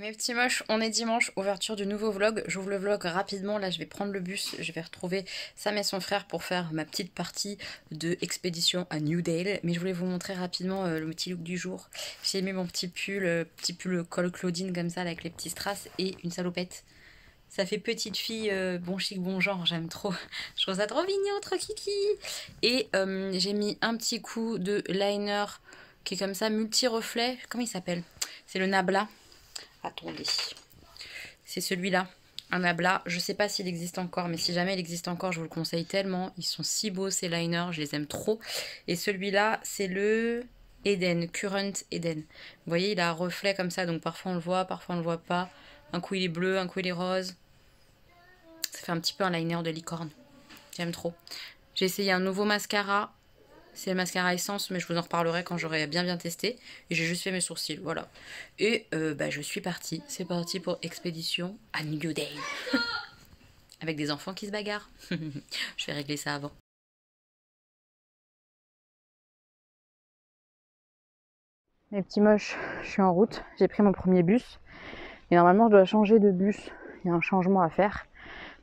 Mes petits moches, on est dimanche, ouverture du nouveau vlog. J'ouvre le vlog rapidement, là je vais prendre le bus, je vais retrouver Sam et son frère pour faire ma petite partie de expédition à New Dale. Mais je voulais vous montrer rapidement le petit look du jour. J'ai mis mon petit pull col Claudine comme ça, avec les petits strass et une salopette. Ça fait petite fille, bon chic, bon genre, j'aime trop. Je trouve ça trop mignon, trop kiki. Et j'ai mis un petit coup de liner qui est comme ça, multi-reflet. Comment il s'appelle? C'est le Nabla. Attendez, c'est celui-là, un Nabla. Je sais pas s'il existe encore, mais si jamais il existe encore, je vous le conseille tellement. Ils sont si beaux ces liners, je les aime trop. Et celui-là, c'est le Eden, Current Eden. Vous voyez, il a un reflet comme ça, donc parfois on le voit, parfois on le voit pas. Un coup il est bleu, un coup il est rose. Ça fait un petit peu un liner de licorne. J'aime trop. J'ai essayé un nouveau mascara. C'est le mascara Essence, mais je vous en reparlerai quand j'aurai bien testé. Et j'ai juste fait mes sourcils, voilà. Et je suis partie. C'est parti pour expédition à New Dale. Avec des enfants qui se bagarrent. Je vais régler ça avant. Mes petits moches, je suis en route. J'ai pris mon premier bus. Et normalement, je dois changer de bus. Il y a un changement à faire.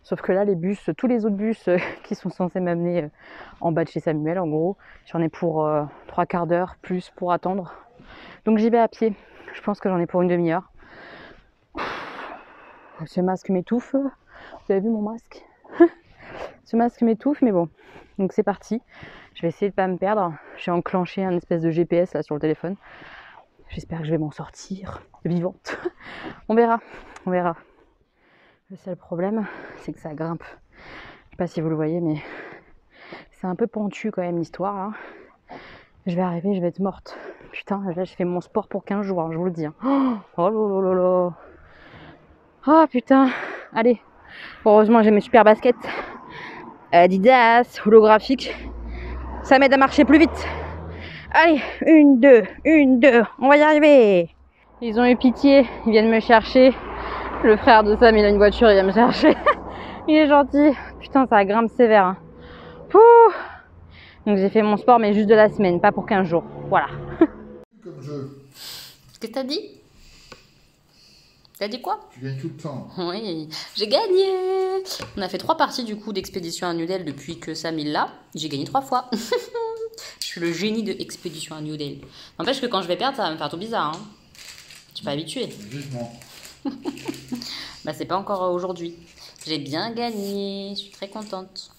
Sauf que là, les bus, tous les autres bus qui sont censés m'amener en bas de chez Samuel, en gros, j'en ai pour 3/4 d'heure, plus pour attendre. Donc j'y vais à pied. Je pense que j'en ai pour une demi-heure. Ce masque m'étouffe. Vous avez vu mon masque? Ce masque m'étouffe, mais bon. Donc c'est parti. Je vais essayer de pas me perdre. J'ai enclenché un espèce de GPS là sur le téléphone. J'espère que je vais m'en sortir vivante. On verra. On verra. Le seul problème, c'est que ça grimpe. Je sais pas si vous le voyez, mais c'est un peu pentu quand même l'histoire là. Je vais arriver, je vais être morte. Putain, là j'ai fait mon sport pour 15 jours, hein, je vous le dis. Oh là là là. Oh putain. Allez. Heureusement j'ai mes super baskets. Adidas, holographiques. Ça m'aide à marcher plus vite. Allez, 1, 2, 1, 2. On va y arriver. Ils ont eu pitié, ils viennent me chercher. Le frère de Sam, il a une voiture, il vient me chercher. Il est gentil. Putain, ça grimpe sévère. Hein. Donc j'ai fait mon sport, mais juste de la semaine, pas pour 15 jours. Voilà. Comme jeu. Qu'est-ce que t'as dit? T'as dit quoi? Tu gagnes tout le temps. Oui, j'ai gagné. On a fait 3 parties du coup d'expédition à New Dale depuis que Sam est là. J'ai gagné 3 fois. Je suis le génie de expédition à New Dale. N'empêche que quand je vais perdre, ça va me faire tout bizarre. Hein. Je suis pas habituée. Vivement. Bah c'est pas encore aujourd'hui. J'ai bien gagné. Je suis très contente.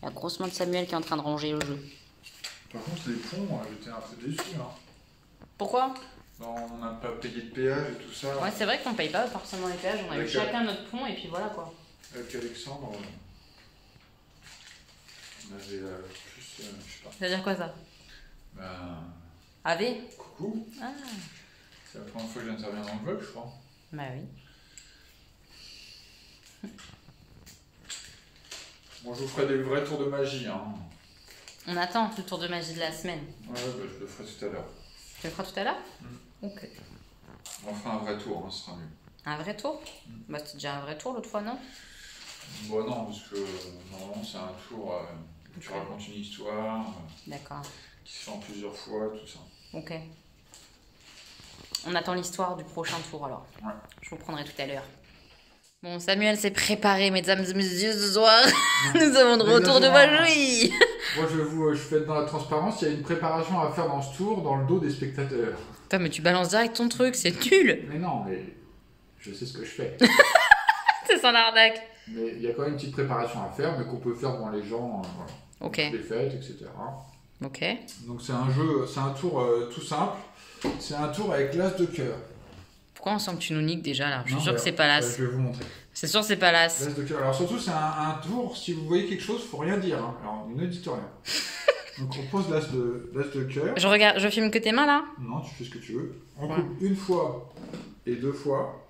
Il y a grosse main de Samuel qui est en train de ranger le jeu. Par contre, les ponts, j'étais un peu déçu. Hein. Pourquoi? Non, on n'a pas payé de péage et tout ça. Ouais, c'est vrai qu'on paye pas forcément les péages. On a eu Avec chacun notre pont et puis voilà quoi. Avec Alexandre, on avait plus, je sais pas. Ça veut dire quoi ça? Ben, AV? coucou. Ah. C'est la première fois que j'interviens dans le vlog, je crois. Bah oui. Bon, je vous ferai des vrais tours de magie. Hein. On attend le tour de magie de la semaine. Ouais, bah, je le ferai tout à l'heure. Tu le feras tout à l'heure? Ok. On fera un vrai tour, hein, ce sera mieux. Un vrai tour? Bah c'était déjà un vrai tour l'autre fois, non? Bon, non, parce que normalement, c'est un tour où tu racontes une histoire D'accord. qui se fait en plusieurs fois, tout ça. Ok. On attend l'histoire du prochain tour alors. Ouais. Je vous prendrai tout à l'heure. Bon, Samuel s'est préparé, mesdames et messieurs, ce soir. Nous avons de retour de magie. Moi, je fais être dans la transparence. Il y a une préparation à faire dans ce tour, dans le dos des spectateurs. Putain, mais tu balances direct ton truc, c'est nul. Mais non, mais je sais ce que je fais. C'est sans l'arnaque. Mais il y a quand même une petite préparation à faire, mais qu'on peut faire devant les gens, voilà. Ok. Les fêtes, etc. Ok. Donc c'est un jeu, c'est un tour tout simple. C'est un tour avec l'as de cœur. Pourquoi on sent que tu nous niques déjà là? Je suis Non, sûre que c'est pas l'as. Je vais vous montrer. C'est sûr que c'est pas l'as. L'as de cœur. Alors surtout, c'est un tour, si vous voyez quelque chose, faut rien dire. Hein. Alors ne dites rien. Donc on pose l'as de cœur. Je regarde, je filme que tes mains là? Non, tu fais ce que tu veux. On Ouais. coupe une fois et 2 fois.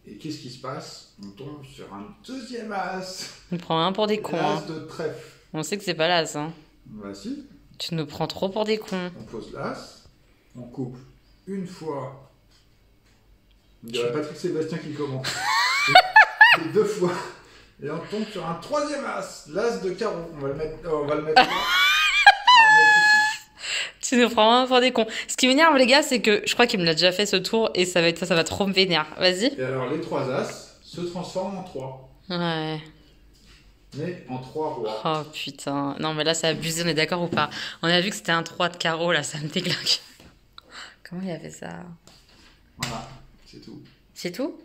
Et qu'est-ce qui se passe? On tombe sur un deuxième as. On prend un pour des cons. L'as Hein. de trèfle. On sait que c'est pas l'as. Hein. Bah si. Tu nous prends trop pour des cons. On pose l'as. On coupe une fois. On dirait Patrick Sébastien qui commence. et 2 fois. Et on tombe sur un troisième as. L'as de carreau. On va le mettre là. On va le mettre ici. Tu Tu nous prends vraiment pour des cons. Ce qui m'énerve, les gars, c'est que je crois qu'il me l'a déjà fait ce tour et ça va trop me vénère. Vas-y. Et alors, les 3 as se transforment en 3. Ouais. Mais en 3 rois. Oh putain. Non, mais là, c'est abusé, on est d'accord ou pas? On a vu que c'était un 3 de carreau, là, ça me déglingue. Comment il a fait ça? Voilà, c'est tout. C'est tout?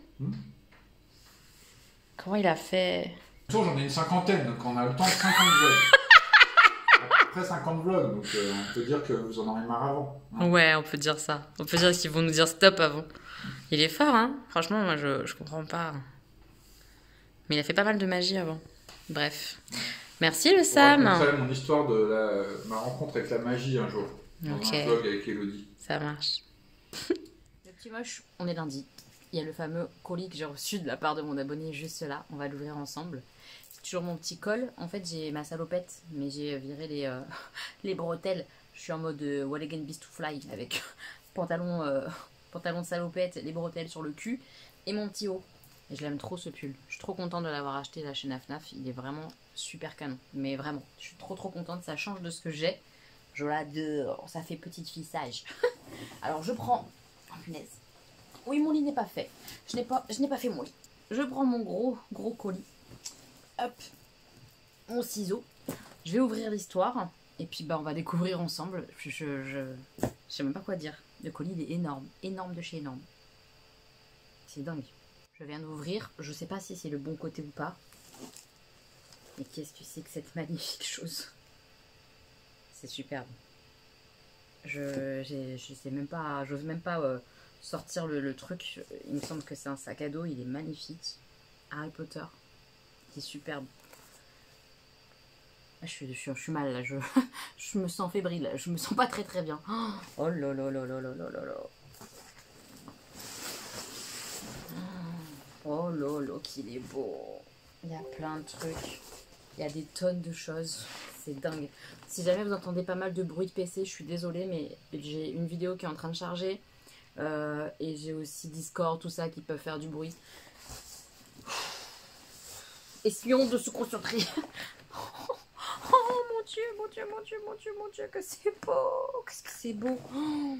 Comment il a fait? Tour, j'en ai une cinquantaine, donc on a le temps de 50 vlogs. Après 50 vlogs, donc on peut dire que vous en aurez marre avant. Hein. Ouais, on peut dire ça. On peut dire qu'ils vont nous dire stop avant. Il est fort, hein? Franchement, moi, je comprends pas. Mais il a fait pas mal de magie avant. Bref. Merci, le Sam. Je raconterai mon histoire de ma rencontre avec la magie un jour. Dans un vlog avec Elodie. Ça marche. Le petit moche, on est lundi. Il y a le fameux colis que j'ai reçu de la part de mon abonné juste là. On va l'ouvrir ensemble. C'est toujours mon petit col. En fait, j'ai ma salopette, mais j'ai viré les bretelles. Je suis en mode What Again Beast to Fly avec pantalon de salopette, les bretelles sur le cul et mon petit haut. Et je l'aime trop ce pull. Je suis trop contente de l'avoir acheté là chez Naf Naf. Il est vraiment super canon. Mais vraiment, je suis trop contente. Ça change de ce que j'ai. Je l'adore. Ça fait petite fille sage. Alors je prends... Oh punaise. Oui, mon lit n'est pas fait. Je n'ai pas fait mon lit. Je prends mon gros colis. Hop. Mon ciseau. Je vais ouvrir l'histoire. Et puis bah on va découvrir ensemble. Je sais même pas quoi dire. Le colis il est énorme. Énorme de chez énorme. C'est dingue. Je viens d'ouvrir. Je sais pas si c'est le bon côté ou pas. Mais qu'est-ce que c'est que cette magnifique chose? C'est superbe. Je sais même pas. J'ose même pas sortir le truc. Il me semble que c'est un sac à dos. Il est magnifique. Harry Potter. C'est superbe. Je suis mal là. Je me sens fébrile. Je me sens pas très bien. Oh là là là là là là là là. Oh lolo, qu'il est beau. Il y a plein de trucs. Il y a des tonnes de choses. C'est dingue. Si jamais vous entendez pas mal de bruit de PC, je suis désolée, mais j'ai une vidéo qui est en train de charger. Et j'ai aussi Discord, tout ça, qui peuvent faire du bruit. Essayons de se concentrer. Oh mon Dieu, mon Dieu, mon Dieu, mon Dieu, mon Dieu, que c'est beau. Qu'est-ce que c'est beau. Oh,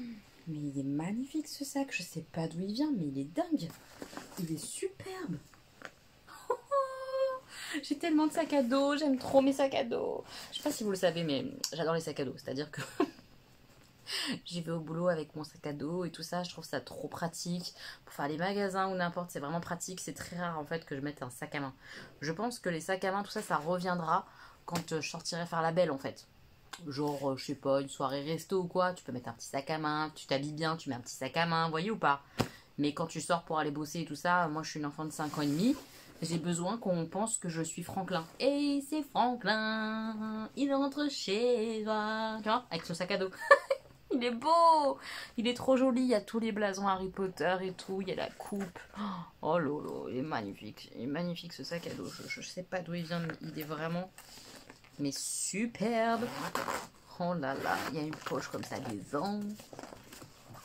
mais il est magnifique ce sac. Je sais pas d'où il vient, mais il est dingue. Il est superbe. J'ai tellement de sacs à dos, j'aime trop mes sacs à dos. Je sais pas si vous le savez, mais j'adore les sacs à dos. C'est-à-dire que j'y vais au boulot avec mon sac à dos et tout ça. Je trouve ça trop pratique. Pour faire les magasins ou n'importe, c'est vraiment pratique. C'est très rare en fait que je mette un sac à main. Je pense que les sacs à main, tout ça, ça reviendra quand je sortirai faire la belle en fait. Genre, je sais pas, une soirée resto ou quoi. Tu peux mettre un petit sac à main. Tu t'habilles bien, tu mets un petit sac à main. Voyez ou pas? Mais quand tu sors pour aller bosser et tout ça, moi je suis une enfant de 5 ans et demi, j'ai besoin qu'on pense que je suis Franklin. Et c'est Franklin, il rentre chez toi. Tu vois, avec ce sac à dos. Il est beau, il est trop joli, il y a tous les blasons Harry Potter et tout, il y a la coupe. Oh lolo, il est magnifique ce sac à dos. Je sais pas d'où il vient, mais il est vraiment mais superbe. Oh là là, il y a une poche comme ça, des angles.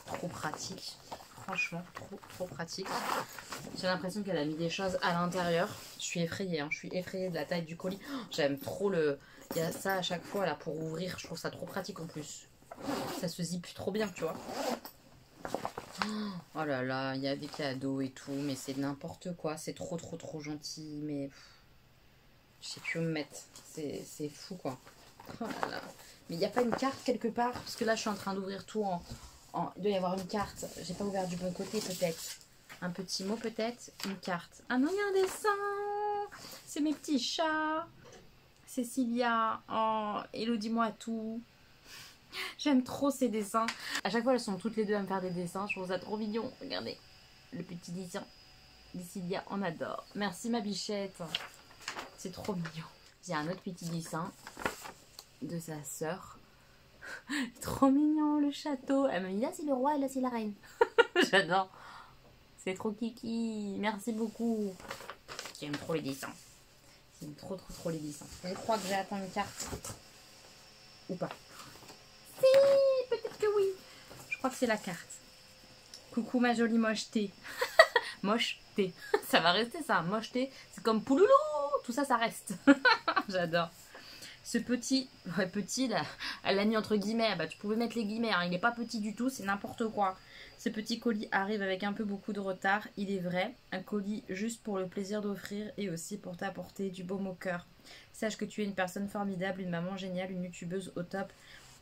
Trop pratique. Franchement, trop pratique. J'ai l'impression qu'elle a mis des choses à l'intérieur. Je suis effrayée, hein. Je suis effrayée de la taille du colis. J'aime trop le... Il y a ça à chaque fois là pour ouvrir. Je trouve ça trop pratique en plus. Ça se zippe trop bien, tu vois. Oh là là, il y a des cadeaux et tout. Mais c'est n'importe quoi. C'est trop gentil. Mais... Je sais plus où me mettre. C'est fou quoi. Oh là là. Mais il n'y a pas une carte quelque part? Parce que là, je suis en train d'ouvrir tout en... Il doit y avoir une carte. J'ai pas ouvert du bon côté peut-être. Un petit mot peut-être. Une carte. Ah non, il y a un dessin. C'est mes petits chats. Cécilia. Oh, Elodie moi tout. J'aime trop ces dessins. À chaque fois, elles sont toutes les deux à me faire des dessins. Je trouve ça trop mignon. Regardez. Le petit dessin. Cécilia, on adore. Merci ma bichette. C'est trop mignon. J'ai un autre petit dessin de sa sœur. Trop mignon le château. Elle m'a dit là c'est le roi et là c'est la reine. J'adore. C'est trop kiki. Merci beaucoup. J'aime trop les dessins. J'aime trop les dessins. Je crois que j'ai atteint une carte. Ou pas. Si, peut-être que oui. Je crois que c'est la carte. Coucou ma jolie mocheté. Mocheté. Ça va rester ça. Mocheté. C'est comme pouloulou. Tout ça, ça reste. J'adore. Ce petit, ouais, petit là, elle l'a mis entre guillemets, bah tu pouvais mettre les guillemets, hein, il n'est pas petit du tout, c'est n'importe quoi. Ce petit colis arrive avec un peu beaucoup de retard, il est vrai, un colis juste pour le plaisir d'offrir et aussi pour t'apporter du baume au cœur. Sache que tu es une personne formidable, une maman géniale, une youtubeuse au top.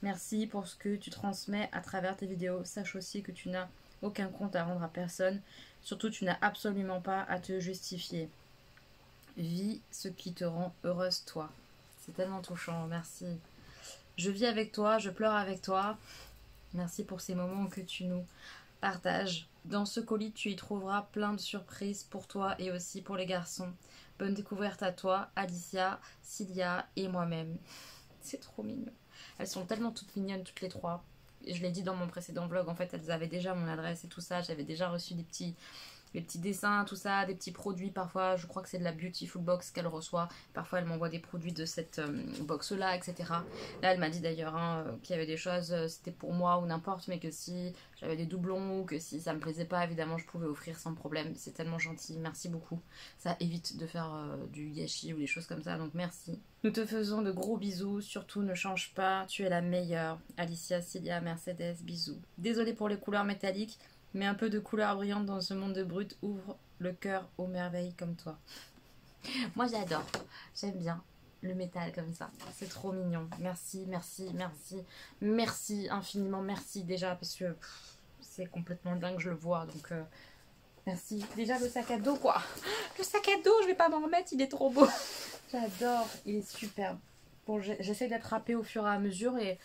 Merci pour ce que tu transmets à travers tes vidéos. Sache aussi que tu n'as aucun compte à rendre à personne, surtout tu n'as absolument pas à te justifier. Vis ce qui te rend heureuse toi. C'est tellement touchant, merci. Je vis avec toi, je pleure avec toi. Merci pour ces moments que tu nous partages. Dans ce colis, tu y trouveras plein de surprises pour toi et aussi pour les garçons. Bonne découverte à toi, Alicia, Cilia et moi-même. C'est trop mignon. Elles sont tellement toutes mignonnes toutes les trois. Je l'ai dit dans mon précédent vlog, en fait, elles avaient déjà mon adresse et tout ça. J'avais déjà reçu des petits dessins, tout ça, des petits produits. Parfois, je crois que c'est de la Beautiful Box qu'elle reçoit. Parfois, elle m'envoie des produits de cette box-là, etc. Là, elle m'a dit d'ailleurs qu'il y avait des choses, c'était pour moi ou n'importe, mais que si j'avais des doublons ou que si ça me plaisait pas, évidemment, je pouvais offrir sans problème. C'est tellement gentil, merci beaucoup. Ça évite de faire du gâchis ou des choses comme ça, donc merci. Nous te faisons de gros bisous, surtout ne change pas, tu es la meilleure. Alicia, Cilia, Mercedes, bisous. Désolée pour les couleurs métalliques, mais un peu de couleur brillante dans ce monde de brut ouvre le cœur aux merveilles comme toi. Moi j'adore, j'aime bien le métal comme ça, c'est trop mignon. Merci, merci, merci, merci infiniment, merci déjà parce que c'est complètement dingue, je le vois, donc merci. Déjà le sac à dos quoi, le sac à dos je vais pas m'en remettre, il est trop beau. J'adore, il est superbe. Bon, j'essaie d'attraper au fur et à mesure et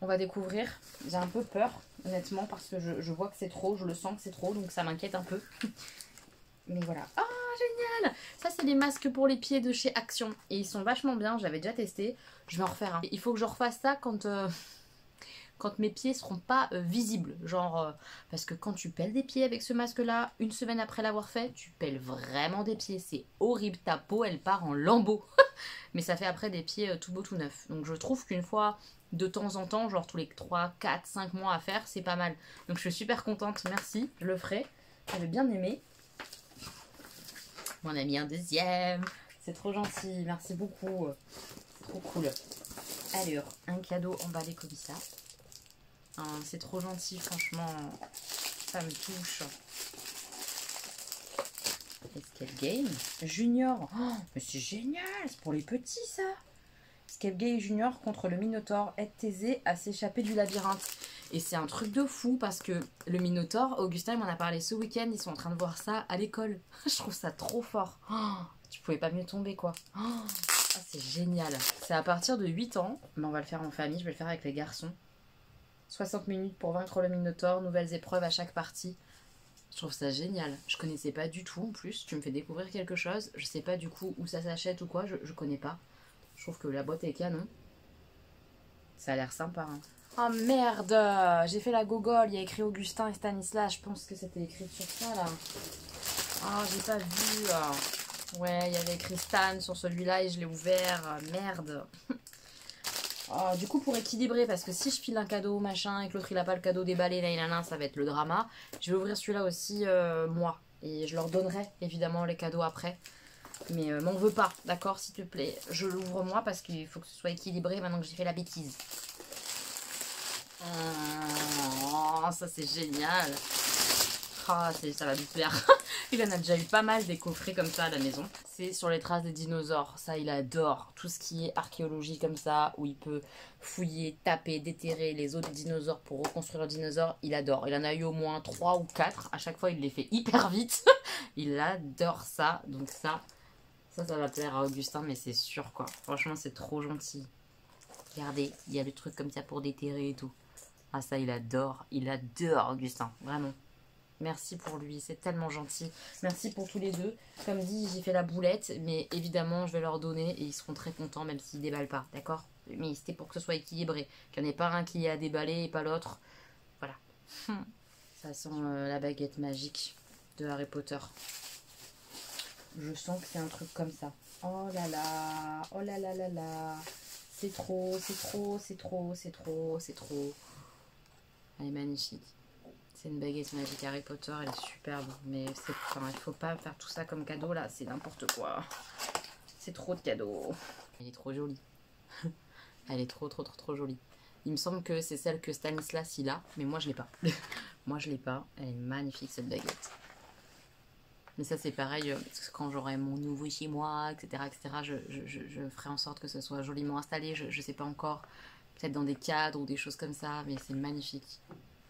on va découvrir. J'ai un peu peur, honnêtement, parce que je vois que c'est trop, je le sens que c'est trop, donc ça m'inquiète un peu. Mais voilà. Ah, génial! Ça, c'est des masques pour les pieds de chez Action. Et ils sont vachement bien, j'avais déjà testé. Je vais en refaire un. Il faut que je refasse ça quand mes pieds seront pas visibles. Genre, parce que quand tu pèles des pieds avec ce masque-là, une semaine après l'avoir fait, tu pèles vraiment des pieds. C'est horrible, ta peau, elle part en lambeaux. Mais ça fait après des pieds tout beau, tout neuf. Donc je trouve qu'une fois de temps en temps, genre tous les 3, 4, 5 mois à faire, c'est pas mal. Donc je suis super contente, merci, je le ferai. J'avais bien aimé. On a mis un deuxième. C'est trop gentil, merci beaucoup. C'est trop cool. Alors, un cadeau emballé comme ça. C'est trop gentil, franchement. Ça me touche. Escape Game Junior. Oh, mais c'est génial, c'est pour les petits ça. Escape Game Junior contre le Minotaure. Aide Thésée à s'échapper du labyrinthe. Et c'est un truc de fou parce que le Minotaure, Augustin m'en a parlé ce week-end, ils sont en train de voir ça à l'école. Je trouve ça trop fort. Oh, tu pouvais pas mieux tomber quoi. Oh, ah, c'est génial. C'est à partir de 8 ans, mais on va le faire en famille, je vais le faire avec les garçons. 60 minutes pour vaincre le Minotaure, nouvelles épreuves à chaque partie. Je trouve ça génial. Je connaissais pas du tout en plus. Tu me fais découvrir quelque chose. Je sais pas du coup où ça s'achète ou quoi. Je connais pas. Je trouve que la boîte est canon. Ça a l'air sympa. Hein. Oh merde! J'ai fait la gogole. Il y a écrit Augustin et Stanislas. Je pense que c'était écrit sur ça là. Oh, j'ai pas vu. Ouais, il y avait écrit Stan sur celui-là et je l'ai ouvert. Merde. Oh, du coup, pour équilibrer, parce que si je file un cadeau, machin, et que l'autre il a pas le cadeau déballé, là, ça va être le drama. Je vais ouvrir celui-là aussi, moi. Et je leur donnerai, évidemment, les cadeaux après. Mais m'en veux pas, d'accord, s'il te plaît. Je l'ouvre moi, parce qu'il faut que ce soit équilibré maintenant que j'ai fait la bêtise. Oh, ça c'est génial. Ah, ça va lui plaire. Il en a déjà eu pas mal des coffrets comme ça à la maison. C'est sur les traces des dinosaures. Ça, il adore. Tout ce qui est archéologie comme ça, où il peut fouiller, taper, déterrer les autres dinosaures pour reconstruire le dinosaure, il adore. Il en a eu au moins 3 ou 4. À chaque fois, il les fait hyper vite. Il adore ça. Donc ça va plaire à Augustin, mais c'est sûr quoi. Franchement, c'est trop gentil. Regardez, il y a le truc comme ça pour déterrer et tout. Ah ça, il adore. Il adore Augustin, vraiment. Merci pour lui, c'est tellement gentil. Merci pour tous les deux. Comme dit, j'ai fait la boulette, mais évidemment, je vais leur donner et ils seront très contents, même s'ils déballent pas, d'accord? Mais c'était pour que ce soit équilibré, qu'il n'y en ait pas un qui a déballé et pas l'autre. Voilà. Ça sent la baguette magique de Harry Potter. Je sens que c'est un truc comme ça. Oh là là, oh là là là là. C'est trop, c'est trop, c'est trop, c'est trop, c'est trop. Elle est magnifique. C'est une baguette magique Harry Potter, elle est superbe. Mais enfin, il faut pas faire tout ça comme cadeau là, c'est n'importe quoi. C'est trop de cadeaux. Elle est trop jolie. Elle est trop jolie. Il me semble que c'est celle que Stanislas il a, mais moi je l'ai pas. Moi je l'ai pas. Elle est magnifique cette baguette. Mais ça c'est pareil, quand j'aurai mon nouveau chez moi, etc., je ferai en sorte que ce soit joliment installé. Je sais pas encore, peut-être dans des cadres ou des choses comme ça, mais c'est magnifique.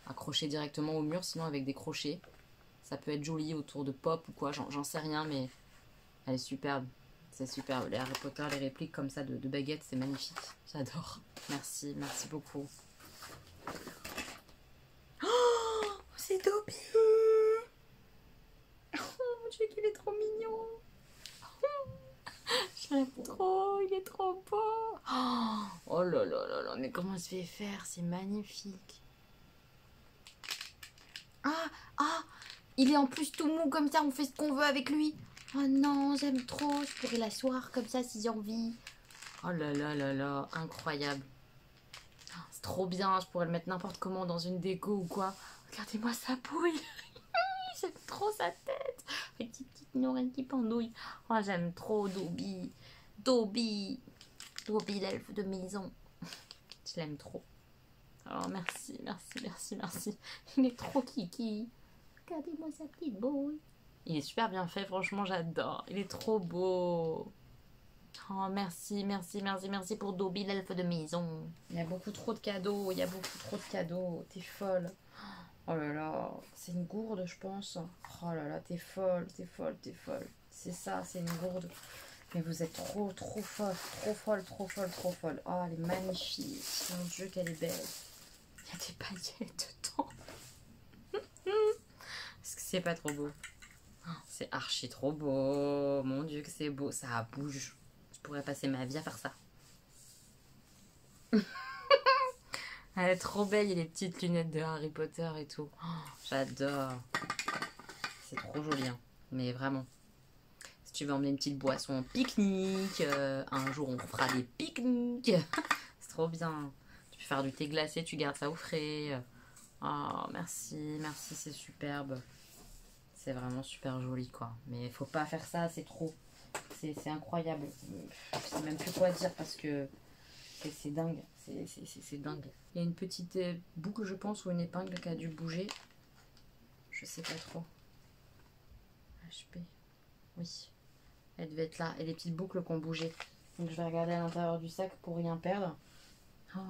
Accroché directement au mur, sinon avec des crochets. Ça peut être joli autour de pop ou quoi, j'en sais rien, mais elle est superbe. C'est superbe. Les Harry Potter, les répliques comme ça de baguettes, c'est magnifique. J'adore. Merci beaucoup. Oh, c'est Dobby. Oh mon dieu, qu'il est trop mignon. Je l'aime trop, il est trop beau. Oh là là là là, mais comment je vais faire? C'est magnifique. Ah, il est en plus tout mou comme ça, on fait ce qu'on veut avec lui. Oh non, j'aime trop, je pourrais l'asseoir comme ça si j'ai envie. Oh là là là là, incroyable. C'est trop bien, je pourrais le mettre n'importe comment dans une déco ou quoi. Regardez-moi sa bouille. J'aime trop sa tête. Les petites oreilles qui pendouillent. Oh, j'aime trop Dobby. Dobby l'elfe de maison. Je l'aime trop. Oh, merci. Il est trop kiki. Regardez-moi sa petite bouille. Il est super bien fait, franchement, j'adore. Il est trop beau. Oh, merci pour Dobby, l'elfe de maison. Il y a beaucoup trop de cadeaux, T'es folle. Oh là là, c'est une gourde, je pense. Oh là là, t'es folle. C'est ça, c'est une gourde. Mais vous êtes trop folle. Oh, elle est magnifique. Mon Dieu, qu'elle est belle. Il y a des paillettes dedans. Est-ce que c'est pas trop beau? C'est archi trop beau. Mon Dieu, que c'est beau. Ça bouge. Je pourrais passer ma vie à faire ça. Elle est trop belle. Il y a les petites lunettes de Harry Potter et tout. Oh, j'adore. C'est trop joli. Hein. Mais vraiment. Si tu veux emmener une petite boisson pique-nique, un jour on fera des pique-niques. C'est trop bien. Tu peux faire du thé glacé, tu gardes ça au frais. Oh, merci, c'est superbe. C'est vraiment super joli, quoi. Mais faut pas faire ça, c'est trop. C'est incroyable. Je sais même plus quoi dire parce que c'est dingue. C'est dingue. Il y a une petite boucle, je pense, ou une épingle qui a dû bouger. Je sais pas trop. HP. Oui. Elle devait être là. Et les petites boucles qui ont bougé. Donc je vais regarder à l'intérieur du sac pour rien perdre. Oh.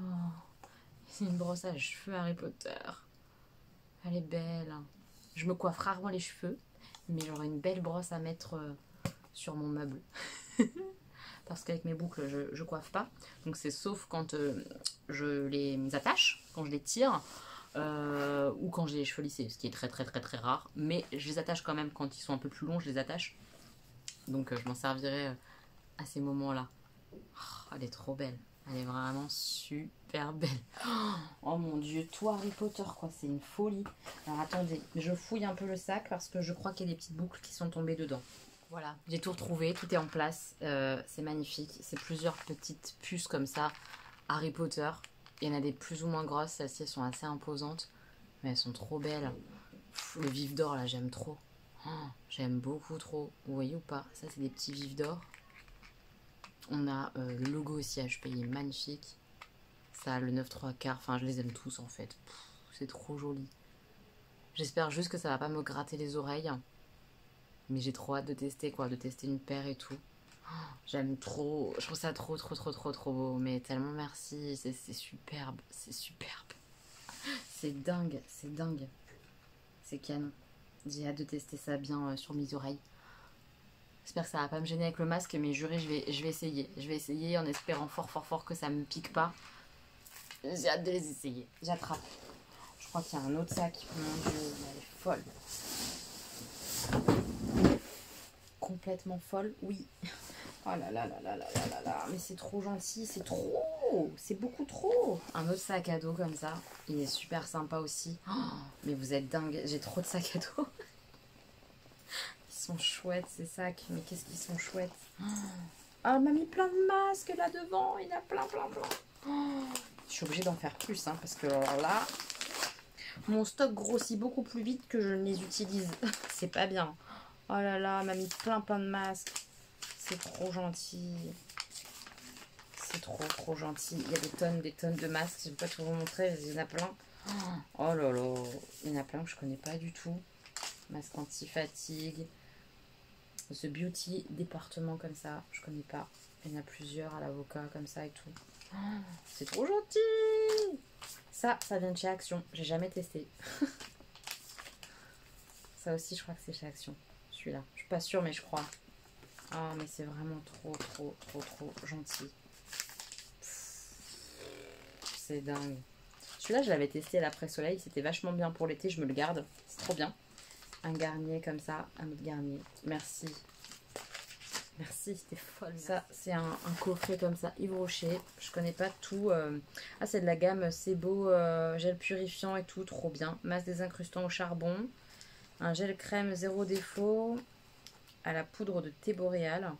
C'est une brosse à cheveux Harry Potter. Elle est belle. Je me coiffe rarement les cheveux, mais j'aurai une belle brosse à mettre sur mon meuble. Parce qu'avec mes boucles, je coiffe pas. Donc c'est sauf quand je les attache, quand je les tire, ou quand j'ai les cheveux lissés, ce qui est très rare. Mais je les attache quand même quand ils sont un peu plus longs, je les attache. Donc je m'en servirai à ces moments-là. Oh, elle est trop belle. Elle est vraiment super belle. Oh mon dieu, tout Harry Potter quoi, c'est une folie. Alors attendez, je fouille un peu le sac parce que je crois qu'il y a des petites boucles qui sont tombées dedans. Voilà, j'ai tout retrouvé, tout est en place. C'est magnifique. C'est plusieurs petites puces comme ça, Harry Potter. Il y en a des plus ou moins grosses, celles-ci elles sont assez imposantes. Mais elles sont trop belles. Le vif d'or là, j'aime trop. Oh, j'aime beaucoup trop. Vous voyez ou pas? Ça c'est des petits vifs d'or. On a le logo aussi HP, il est magnifique. Ça, le 9/3, enfin je les aime tous en fait. C'est trop joli. J'espère juste que ça va pas me gratter les oreilles. Mais j'ai trop hâte de tester quoi, de tester une paire et tout. J'aime trop, je trouve ça trop beau. Mais tellement merci, c'est superbe, C'est dingue. C'est canon. J'ai hâte de tester ça bien sur mes oreilles. J'espère que ça va pas me gêner avec le masque, mais juré, je vais essayer. Je vais essayer en espérant fort que ça me pique pas. J'ai hâte de les essayer. J'attrape. Je crois qu'il y a un autre sac. Mon dieu, elle est folle. Complètement folle, oui. Oh là là, mais c'est trop gentil, c'est trop. C'est beaucoup trop. Un autre sac à dos comme ça. Il est super sympa aussi. Oh, mais vous êtes dingue, j'ai trop de sacs à dos. Ils sont chouettes ces sacs, mais qu'est-ce qu'ils sont chouettes. Oh, elle m'a mis plein de masques là devant, il y en a plein. Oh, je suis obligée d'en faire plus, hein, parce que alors là, mon stock grossit beaucoup plus vite que je ne les utilise. C'est pas bien. Oh là là, elle m'a mis plein de masques. C'est trop gentil. C'est trop gentil. Il y a des tonnes de masques. Je ne vais pas tout vous montrer, il y en a plein. Oh là là, il y en a plein que je connais pas du tout. Masque anti-fatigue. The Beauty département comme ça, je connais pas. Il y en a plusieurs à l'avocat comme ça et tout. C'est trop gentil. Ça vient de chez Action. J'ai jamais testé. Ça aussi, je crois que c'est chez Action. Celui-là. Je suis pas sûre, mais je crois. Ah, mais c'est vraiment trop gentil. C'est dingue. Celui-là, je l'avais testé à l'après-soleil. C'était vachement bien pour l'été. Je me le garde. C'est trop bien. Un Garnier comme ça. Un autre Garnier. Merci. Merci, c'était folle. Ça, c'est un coffret comme ça. Yves Rocher. Je connais pas tout. Ah, c'est de la gamme C'est beau. Gel purifiant et tout. Trop bien. Masse désincrustant au charbon. Un gel crème zéro défaut. À la poudre de thé boréal.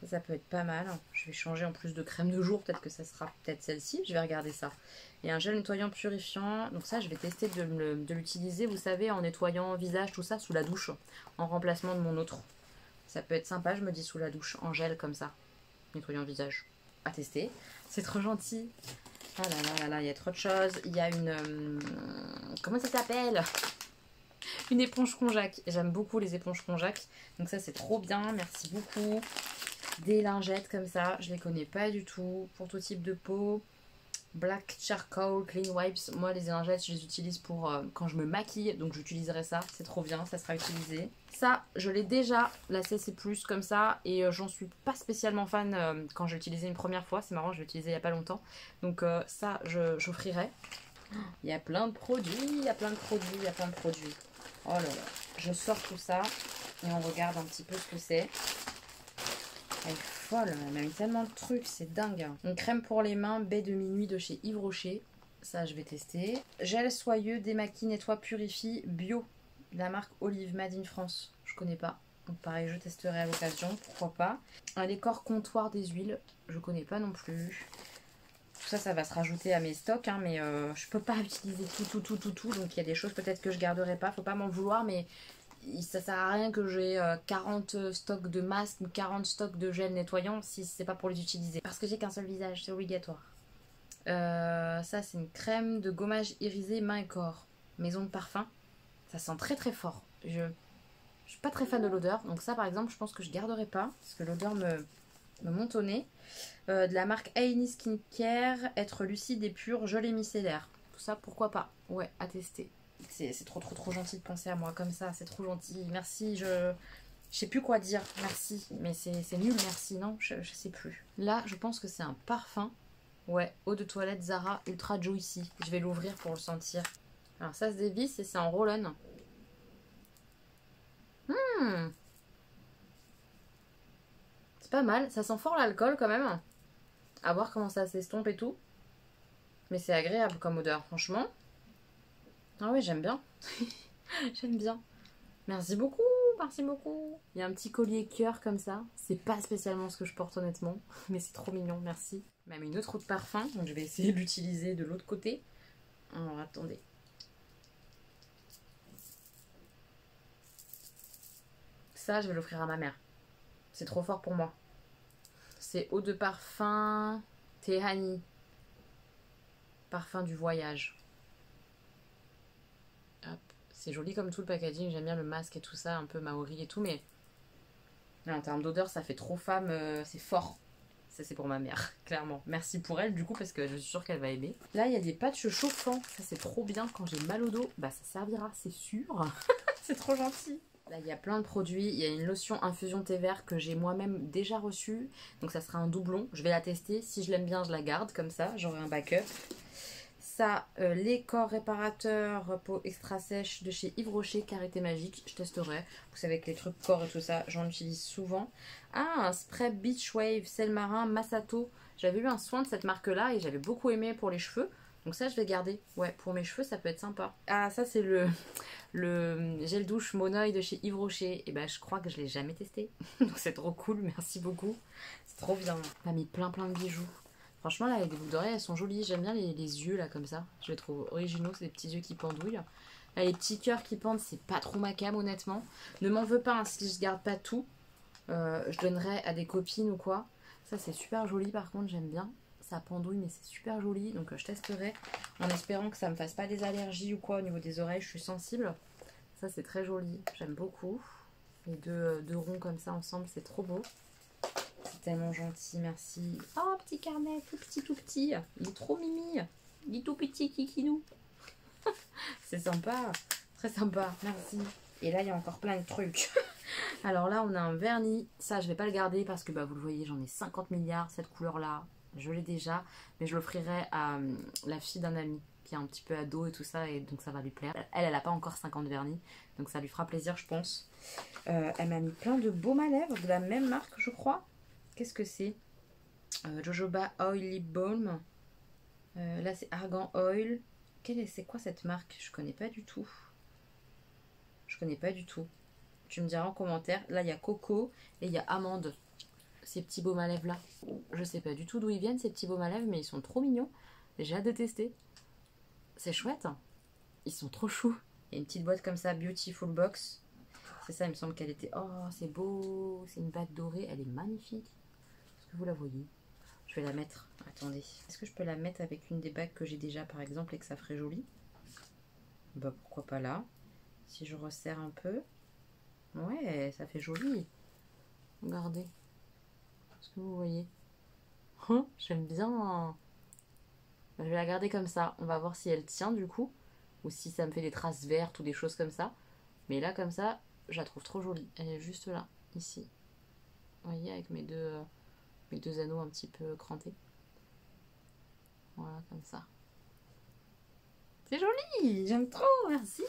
Ça peut être pas mal. Je vais changer en plus de crème de jour. Peut-être que ça sera peut-être celle-ci. Je vais regarder ça. Et un gel nettoyant purifiant. Donc ça, je vais tester de l'utiliser, vous savez, en nettoyant visage, tout ça, sous la douche. En remplacement de mon autre. Ça peut être sympa, je me dis, sous la douche. En gel, comme ça. Nettoyant visage. À tester. C'est trop gentil. Ah là là, il y a trop de choses. Il y a une... comment ça s'appelle? Une éponge konjac. J'aime beaucoup les éponges konjac. Donc ça, c'est trop bien. Merci beaucoup. Des lingettes comme ça. Je les connais pas du tout. Pour tout type de peau. Black Charcoal Clean Wipes. Moi, les lingettes, je les utilise pour quand je me maquille. Donc, j'utiliserai ça. C'est trop bien. Ça sera utilisé. Ça, je l'ai déjà. La CC+, comme ça. Et j'en suis pas spécialement fan quand j'ai utilisé une première fois. C'est marrant, je l'ai utilisé il y a pas longtemps. Donc, ça, j'offrirai. Il y a plein de produits. Il y a plein de produits. Oh là là. Je sors tout ça. Et on regarde un petit peu ce que c'est. Elle est folle, elle m'a mis tellement de trucs, c'est dingue. Une crème pour les mains, baie de minuit de chez Yves Rocher. Ça, je vais tester. Gel soyeux, démaquille, nettoie, purifie, bio. De la marque Olive, Made in France. Je connais pas. Donc pareil, je testerai à l'occasion, pourquoi pas. Un décor comptoir des huiles. Je connais pas non plus. Tout ça, ça va se rajouter à mes stocks, hein, mais je peux pas utiliser tout. Donc il y a des choses peut-être que je garderai pas. Faut pas m'en vouloir, mais... ça sert à rien que j'ai 40 stocks de masques ou 40 stocks de gel nettoyant si c'est pas pour les utiliser. Parce que j'ai qu'un seul visage, c'est obligatoire. Ça, c'est une crème de gommage irisé main et corps. Maison de parfum. Ça sent très fort. Je suis pas très fan de l'odeur. Donc ça, par exemple, je pense que je garderai pas. Parce que l'odeur me monte au nez. De la marque Aini Skincare. Être lucide et pur, gelée micellaire. Tout ça, pourquoi pas. Ouais, à tester. C'est trop gentil de penser à moi comme ça, c'est trop gentil, merci, je sais plus quoi dire, merci, mais c'est nul, merci, non, je sais plus. Là, je pense que c'est un parfum, ouais, eau de toilette Zara Ultra Juicy, je vais l'ouvrir pour le sentir. Alors ça se dévisse et c'est en roll-on. C'est pas mal, ça sent fort l'alcool quand même, à voir comment ça s'estompe et tout, mais c'est agréable comme odeur, franchement. Ah oui, j'aime bien. J'aime bien. Merci beaucoup, merci beaucoup. Il y a un petit collier cœur comme ça. C'est pas spécialement ce que je porte honnêtement, mais c'est trop mignon, merci. Même une autre eau de parfum, donc je vais essayer de l'utiliser de l'autre côté. Alors attendez. Ça, je vais l'offrir à ma mère. C'est trop fort pour moi. C'est eau de parfum Tehani. Parfum du voyage. C'est joli comme tout le packaging, j'aime bien le masque et tout ça, un peu maori et tout, mais là, en termes d'odeur, ça fait trop femme, c'est fort. Ça, c'est pour ma mère, clairement. Merci pour elle, du coup, parce que je suis sûre qu'elle va aimer. Là, il y a des patchs chauffants, ça c'est trop bien. Quand j'ai mal au dos, bah ça servira, c'est sûr. C'est trop gentil. Là, il y a plein de produits. Il y a une lotion infusion thé vert que j'ai moi-même déjà reçue. Donc ça sera un doublon, je vais la tester. Si je l'aime bien, je la garde, comme ça, j'aurai un backup. Ça, les corps réparateurs peau extra sèche de chez Yves Rocher, Karité Magique, je testerai. Vous savez que les trucs corps et tout ça, j'en utilise souvent. Ah, un spray Beach Wave, sel marin, Masato. J'avais eu un soin de cette marque-là et j'avais beaucoup aimé pour les cheveux. Donc ça, je vais garder. Ouais, pour mes cheveux, ça peut être sympa. Ah, ça, c'est le gel douche Monoï de chez Yves Rocher. Et ben, je crois que je l'ai jamais testé. Donc c'est trop cool, merci beaucoup. C'est trop bien. On a mis plein de bijoux. Franchement, là, les boucles d'oreilles, elles sont jolies. J'aime bien les yeux, là, comme ça. Je les trouve originaux. C'est des petits yeux qui pendouillent. Là, les petits cœurs qui pendent, c'est pas trop ma came, honnêtement. Ne m'en veux pas, hein, si je garde pas tout. Je donnerai à des copines ou quoi. Ça c'est super joli par contre, j'aime bien. Ça pendouille mais c'est super joli, donc je testerai en espérant que ça me fasse pas des allergies ou quoi au niveau des oreilles, je suis sensible. Ça c'est très joli, j'aime beaucoup. Les deux ronds comme ça ensemble, c'est trop beau. C'est tellement gentil, merci. Oh petit carnet, tout petit tout petit, il est trop mimi. Il est tout petit kikinou. C'est sympa, très sympa, merci. Et là il y a encore plein de trucs. Alors là on a un vernis, ça je vais pas le garder parce que bah, vous le voyez j'en ai 50 milliards, cette couleur là. Je l'ai déjà, mais je l'offrirai à la fille d'un ami qui est un petit peu ado et tout ça, et donc ça va lui plaire. Elle a pas encore 50 vernis, donc ça lui fera plaisir, je pense. Elle m'a mis plein de baumes à lèvres de la même marque, je crois. Qu'est-ce que c'est? Jojoba Oily Balm. Là, c'est Argan Oil. C'est quoi cette marque? Je connais pas du tout. Je connais pas du tout. Tu me diras en commentaire. Là, il y a coco et il y a amande. Ces petits baumes à lèvres là. Je sais pas du tout d'où ils viennent ces petits baumes à lèvres, mais ils sont trop mignons. J'ai hâte de tester. C'est chouette. Ils sont trop choux. Il y a une petite boîte comme ça, Beautiful Box. C'est ça, il me semble qu'elle était... Oh, c'est beau. C'est une bague dorée. Elle est magnifique. Est-ce que vous la voyez? Je vais la mettre. Attendez. Est-ce que je peux la mettre avec une des bagues que j'ai déjà, par exemple, et que ça ferait joli? Bah, pourquoi pas là? Si je resserre un peu. Ouais, ça fait joli. Regardez. Est-ce que vous voyez? J'aime bien. Je vais la garder comme ça. On va voir si elle tient du coup. Ou si ça me fait des traces vertes ou des choses comme ça. Mais là, comme ça, je la trouve trop jolie. Elle est juste là, ici. Vous voyez, avec mes deux anneaux un petit peu crantés. Voilà, comme ça. C'est joli! J'aime trop, merci!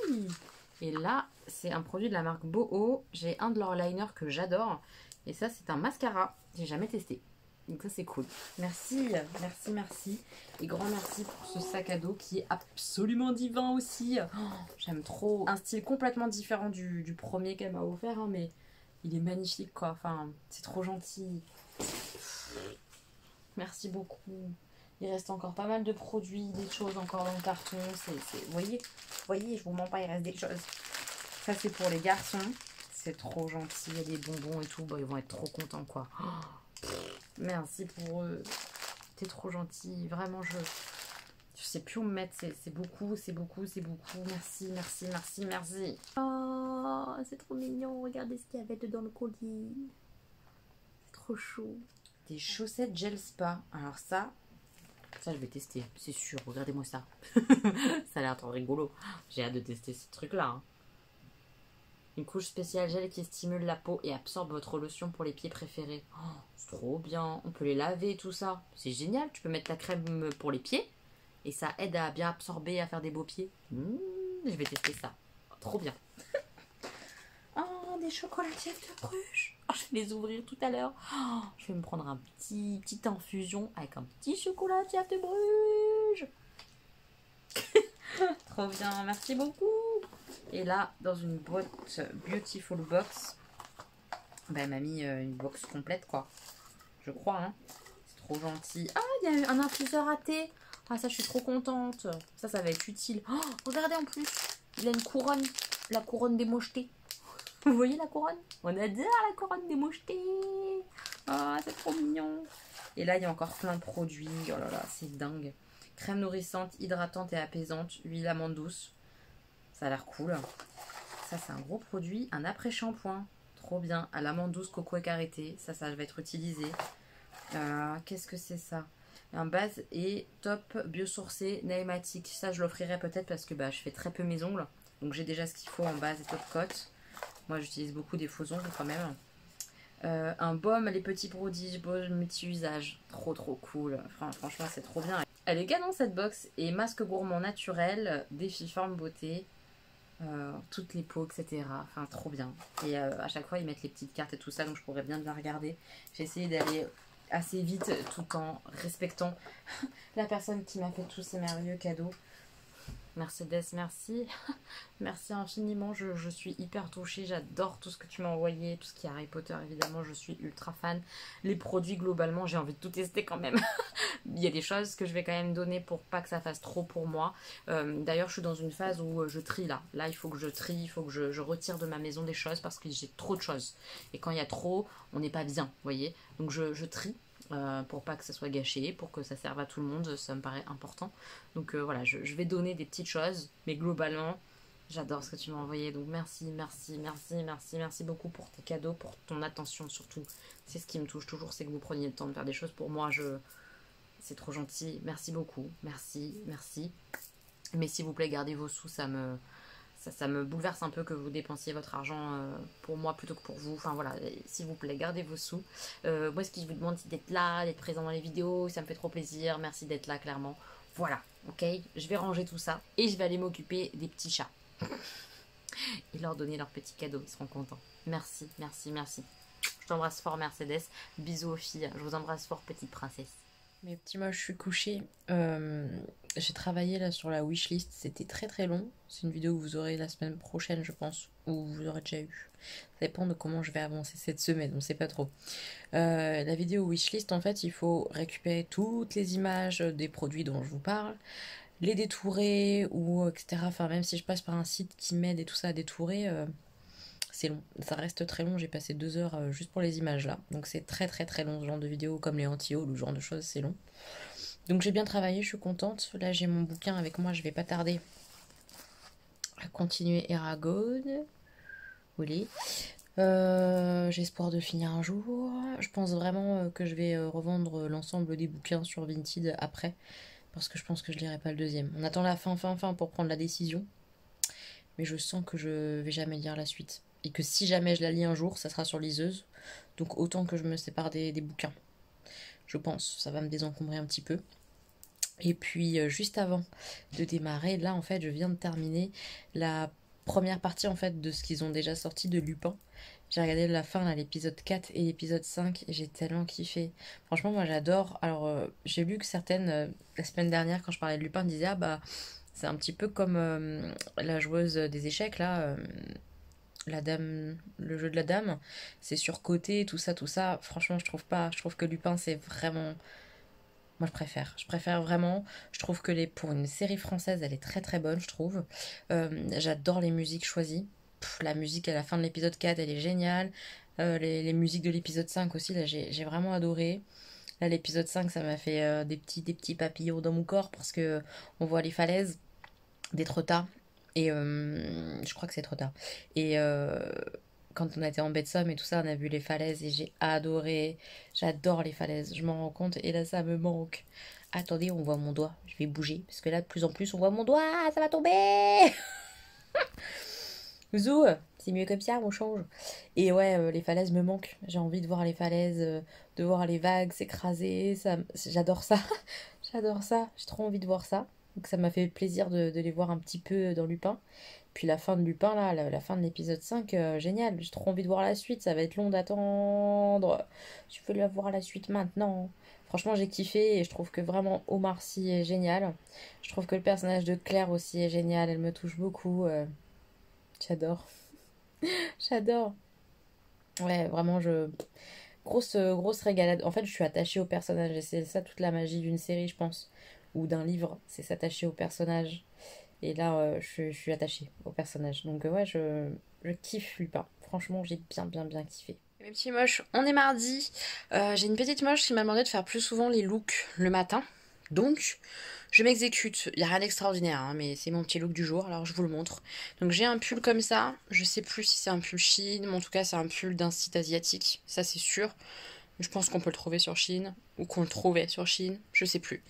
Et là, c'est un produit de la marque Boho. J'ai un de leurs liners que j'adore. Et ça, c'est un mascara. J'ai jamais testé. Donc ça, c'est cool. Merci, merci, merci. Et grand merci pour ce sac à dos qui est absolument divin aussi. Oh, j'aime trop. Un style complètement différent du premier qu'elle m'a offert. Hein, mais il est magnifique, quoi. Enfin, c'est trop gentil. Merci beaucoup. Il reste encore pas mal de produits, des choses encore dans le carton. Vous voyez, je vous mens pas, il reste des choses. Ça, c'est pour les garçons. C'est trop gentil, il y a des bonbons et tout. Bah, ils vont être trop contents, quoi. Oh, merci pour eux. T'es trop gentil. Vraiment, je sais plus où me mettre. C'est beaucoup, c'est beaucoup, c'est beaucoup. Merci, merci, merci, merci. Oh, c'est trop mignon. Regardez ce qu'il y avait dedans le colis. C'est trop chou. Des chaussettes gel spa. Alors ça je vais tester, c'est sûr. Regardez-moi ça. Ça a l'air trop rigolo. J'ai hâte de tester ce truc-là. Hein. Une couche spéciale gel qui stimule la peau et absorbe votre lotion pour les pieds préférés. Oh, c'est trop bien. On peut les laver et tout ça. C'est génial. Tu peux mettre la crème pour les pieds et ça aide à bien absorber, à faire des beaux pieds. Je vais tester ça. Oh, trop bien. Oh, des chocolatiers de Bruges. Oh, je vais les ouvrir tout à l'heure. Oh, je vais me prendre un petite infusion avec un petit chocolatier de Bruges. Trop bien, merci beaucoup. Et là, dans une boîte Beautiful Box, bah, elle m'a mis une box complète, quoi. Je crois, hein. C'est trop gentil. Ah, il y a un infuseur à thé. Ah, ça, je suis trop contente. Ça va être utile. Oh, regardez en plus. Il a une couronne. La couronne des mochetés. Vous voyez la couronne? On adore la couronne des mochetés. Ah, c'est trop mignon. Et là, il y a encore plein de produits. Oh là là, c'est dingue. Crème nourrissante, hydratante et apaisante. Huile amande douce. Ça a l'air cool. Ça, c'est un gros produit. Un après-shampoing. Trop bien. À l'amande douce, coco et karité. Ça va être utilisé. Qu'est-ce que c'est ça? Un base et top biosourcé Naematic. Ça, je l'offrirai peut-être parce que je fais très peu mes ongles. Donc, j'ai déjà ce qu'il faut en base et top coat. Moi, j'utilise beaucoup des faux ongles quand même. Un baume, les petits prodiges, baume multi-usage. Trop, trop cool. Franchement, c'est trop bien. Elle est canon cette box. Et masque gourmand naturel, défi forme beauté. Toutes les peaux, etc. Enfin, trop bien. Et à chaque fois, ils mettent les petites cartes et tout ça, donc je pourrais bien regarder. J'ai essayé d'aller assez vite tout en respectant la personne qui m'a fait tous ces merveilleux cadeaux. Mercedes, merci. Merci infiniment, je suis hyper touchée, j'adore tout ce que tu m'as envoyé, tout ce qui est Harry Potter évidemment, je suis ultra fan. Les produits globalement, j'ai envie de tout tester quand même. Il y a des choses que je vais quand même donner pour pas que ça fasse trop pour moi. D'ailleurs, je suis dans une phase où je trie là. Là, il faut que je trie, il faut que je retire de ma maison des choses parce que j'ai trop de choses. Et quand il y a trop, on n'est pas bien, vous voyez. Donc je trie. pour pas que ça soit gâché, pour que ça serve à tout le monde, ça me paraît important. Donc voilà, je vais donner des petites choses, mais globalement, j'adore ce que tu m'as envoyé. Donc merci, merci, merci, merci, merci beaucoup pour tes cadeaux, pour ton attention surtout. C'est ce qui me touche toujours, c'est que vous preniez le temps de faire des choses pour moi. C'est trop gentil. Merci beaucoup. Merci, merci. Mais s'il vous plaît, gardez vos sous, ça me bouleverse un peu que vous dépensiez votre argent pour moi plutôt que pour vous. Enfin voilà, s'il vous plaît, gardez vos sous. Moi, ce que je vous demande, c'est d'être là, d'être présent dans les vidéos. Ça me fait trop plaisir. Merci d'être là, clairement. Voilà, ok. Je vais ranger tout ça et je vais aller m'occuper des petits chats. Et leur donner leurs petits cadeaux. Ils seront contents. Merci, merci, merci. Je t'embrasse fort, Mercedes. Bisous aux filles. Je vous embrasse fort, petite princesse. Mes petits moches, je suis couchée. J'ai travaillé là sur la wishlist. C'était très très long. C'est une vidéo que vous aurez la semaine prochaine, je pense. Ou vous aurez déjà eu. Ça dépend de comment je vais avancer cette semaine. On sait pas trop. La vidéo wishlist, en fait, il faut récupérer toutes les images des produits dont je vous parle. Les détourer ou etc. Enfin, même si je passe par un site qui m'aide et tout ça à détourer, c'est long. Ça reste très long. J'ai passé 2 heures juste pour les images là. Donc c'est très très très long ce genre de vidéo, comme les anti-hauls ou ce genre de choses, c'est long. Donc j'ai bien travaillé, je suis contente. Là j'ai mon bouquin avec moi, je vais pas tarder à continuer Eragon. Oui. J'ai espoir de finir un jour. Je pense vraiment que je vais revendre l'ensemble des bouquins sur Vinted après. Parce que je pense que je lirai pas le deuxième. On attend la fin pour prendre la décision. Mais je sens que je vais jamais lire la suite. Et que si jamais je la lis un jour, ça sera sur liseuse. Donc autant que je me sépare des bouquins. Je pense, ça va me désencombrer un petit peu. Et puis juste avant de démarrer, là en fait je viens de terminer la première partie en fait de ce qu'ils ont déjà sorti de Lupin. J'ai regardé la fin, là, l'épisode 4 et l'épisode 5 et j'ai tellement kiffé. Franchement moi j'adore. Alors j'ai lu que certaines, la semaine dernière quand je parlais de Lupin, disaient ah bah c'est un petit peu comme la joueuse des échecs là, la dame, le jeu de la dame, c'est surcoté, tout ça, tout ça. Franchement je trouve pas, je trouve que Lupin c'est vraiment... Moi je préfère vraiment. Je trouve que pour une série française elle est très très bonne je trouve. J'adore les musiques choisies. La musique à la fin de l'épisode 4 elle est géniale. Les musiques de l'épisode 5 aussi là j'ai vraiment adoré. Là l'épisode 5 ça m'a fait des petits papillons dans mon corps parce que on voit les falaises d'Étretat. Et je crois que c'est Étretat. Et quand on a été en baie de Somme et tout ça, on a vu les falaises et j'ai adoré. J'adore les falaises, je m'en rends compte. Et là, ça me manque. Attendez, on voit mon doigt. Je vais bouger. Parce que là, de plus en plus, on voit mon doigt. Ça va tomber. Zou, c'est mieux comme ça, on change. Et ouais, les falaises me manquent. J'ai envie de voir les falaises, de voir les vagues s'écraser. J'adore ça. J'adore ça. J'ai trop envie de voir ça. Donc ça m'a fait plaisir de les voir un petit peu dans Lupin. Puis la fin de Lupin, là, la fin de l'épisode 5, génial. J'ai trop envie de voir la suite, ça va être long d'attendre. Je veux la voir la suite maintenant. Franchement, j'ai kiffé et je trouve que vraiment Omar Sy est génial. Je trouve que le personnage de Claire aussi est génial, elle me touche beaucoup. J'adore. J'adore. Ouais, vraiment, grosse régalade. En fait, je suis attachée au personnage et c'est ça toute la magie d'une série, je pense. Ou d'un livre, c'est s'attacher au personnage. Et là, je suis attachée au personnage. Donc ouais, je kiffe Lupin. Franchement, j'ai bien kiffé. Mes petits moches, on est mardi. J'ai une petite moche qui m'a demandé de faire plus souvent les looks le matin. Donc, je m'exécute. Il n'y a rien d'extraordinaire, hein, mais c'est mon petit look du jour, alors je vous le montre. Donc j'ai un pull comme ça. Je sais plus si c'est un pull Shein, mais en tout cas c'est un pull d'un site asiatique. Ça c'est sûr. Je pense qu'on peut le trouver sur Shein, ou qu'on le trouvait sur Shein, je sais plus.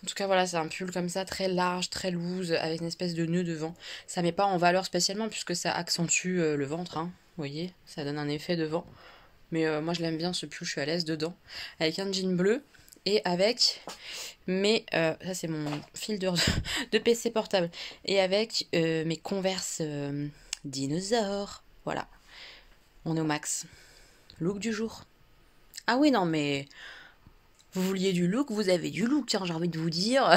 En tout cas, voilà, c'est un pull comme ça, très large, très loose, avec une espèce de nœud devant. Ça met pas en valeur spécialement, puisque ça accentue le ventre, hein. Vous voyez, ça donne un effet devant. Mais moi, je l'aime bien, ce pull, je suis à l'aise dedans. Avec un jean bleu, et avec ça, c'est mon fil de PC portable. Et avec mes Converse dinosaures. Voilà. On est au max. Look du jour. Ah oui, non, mais... Vous vouliez du look, vous avez du look, hein, j'ai envie de vous dire.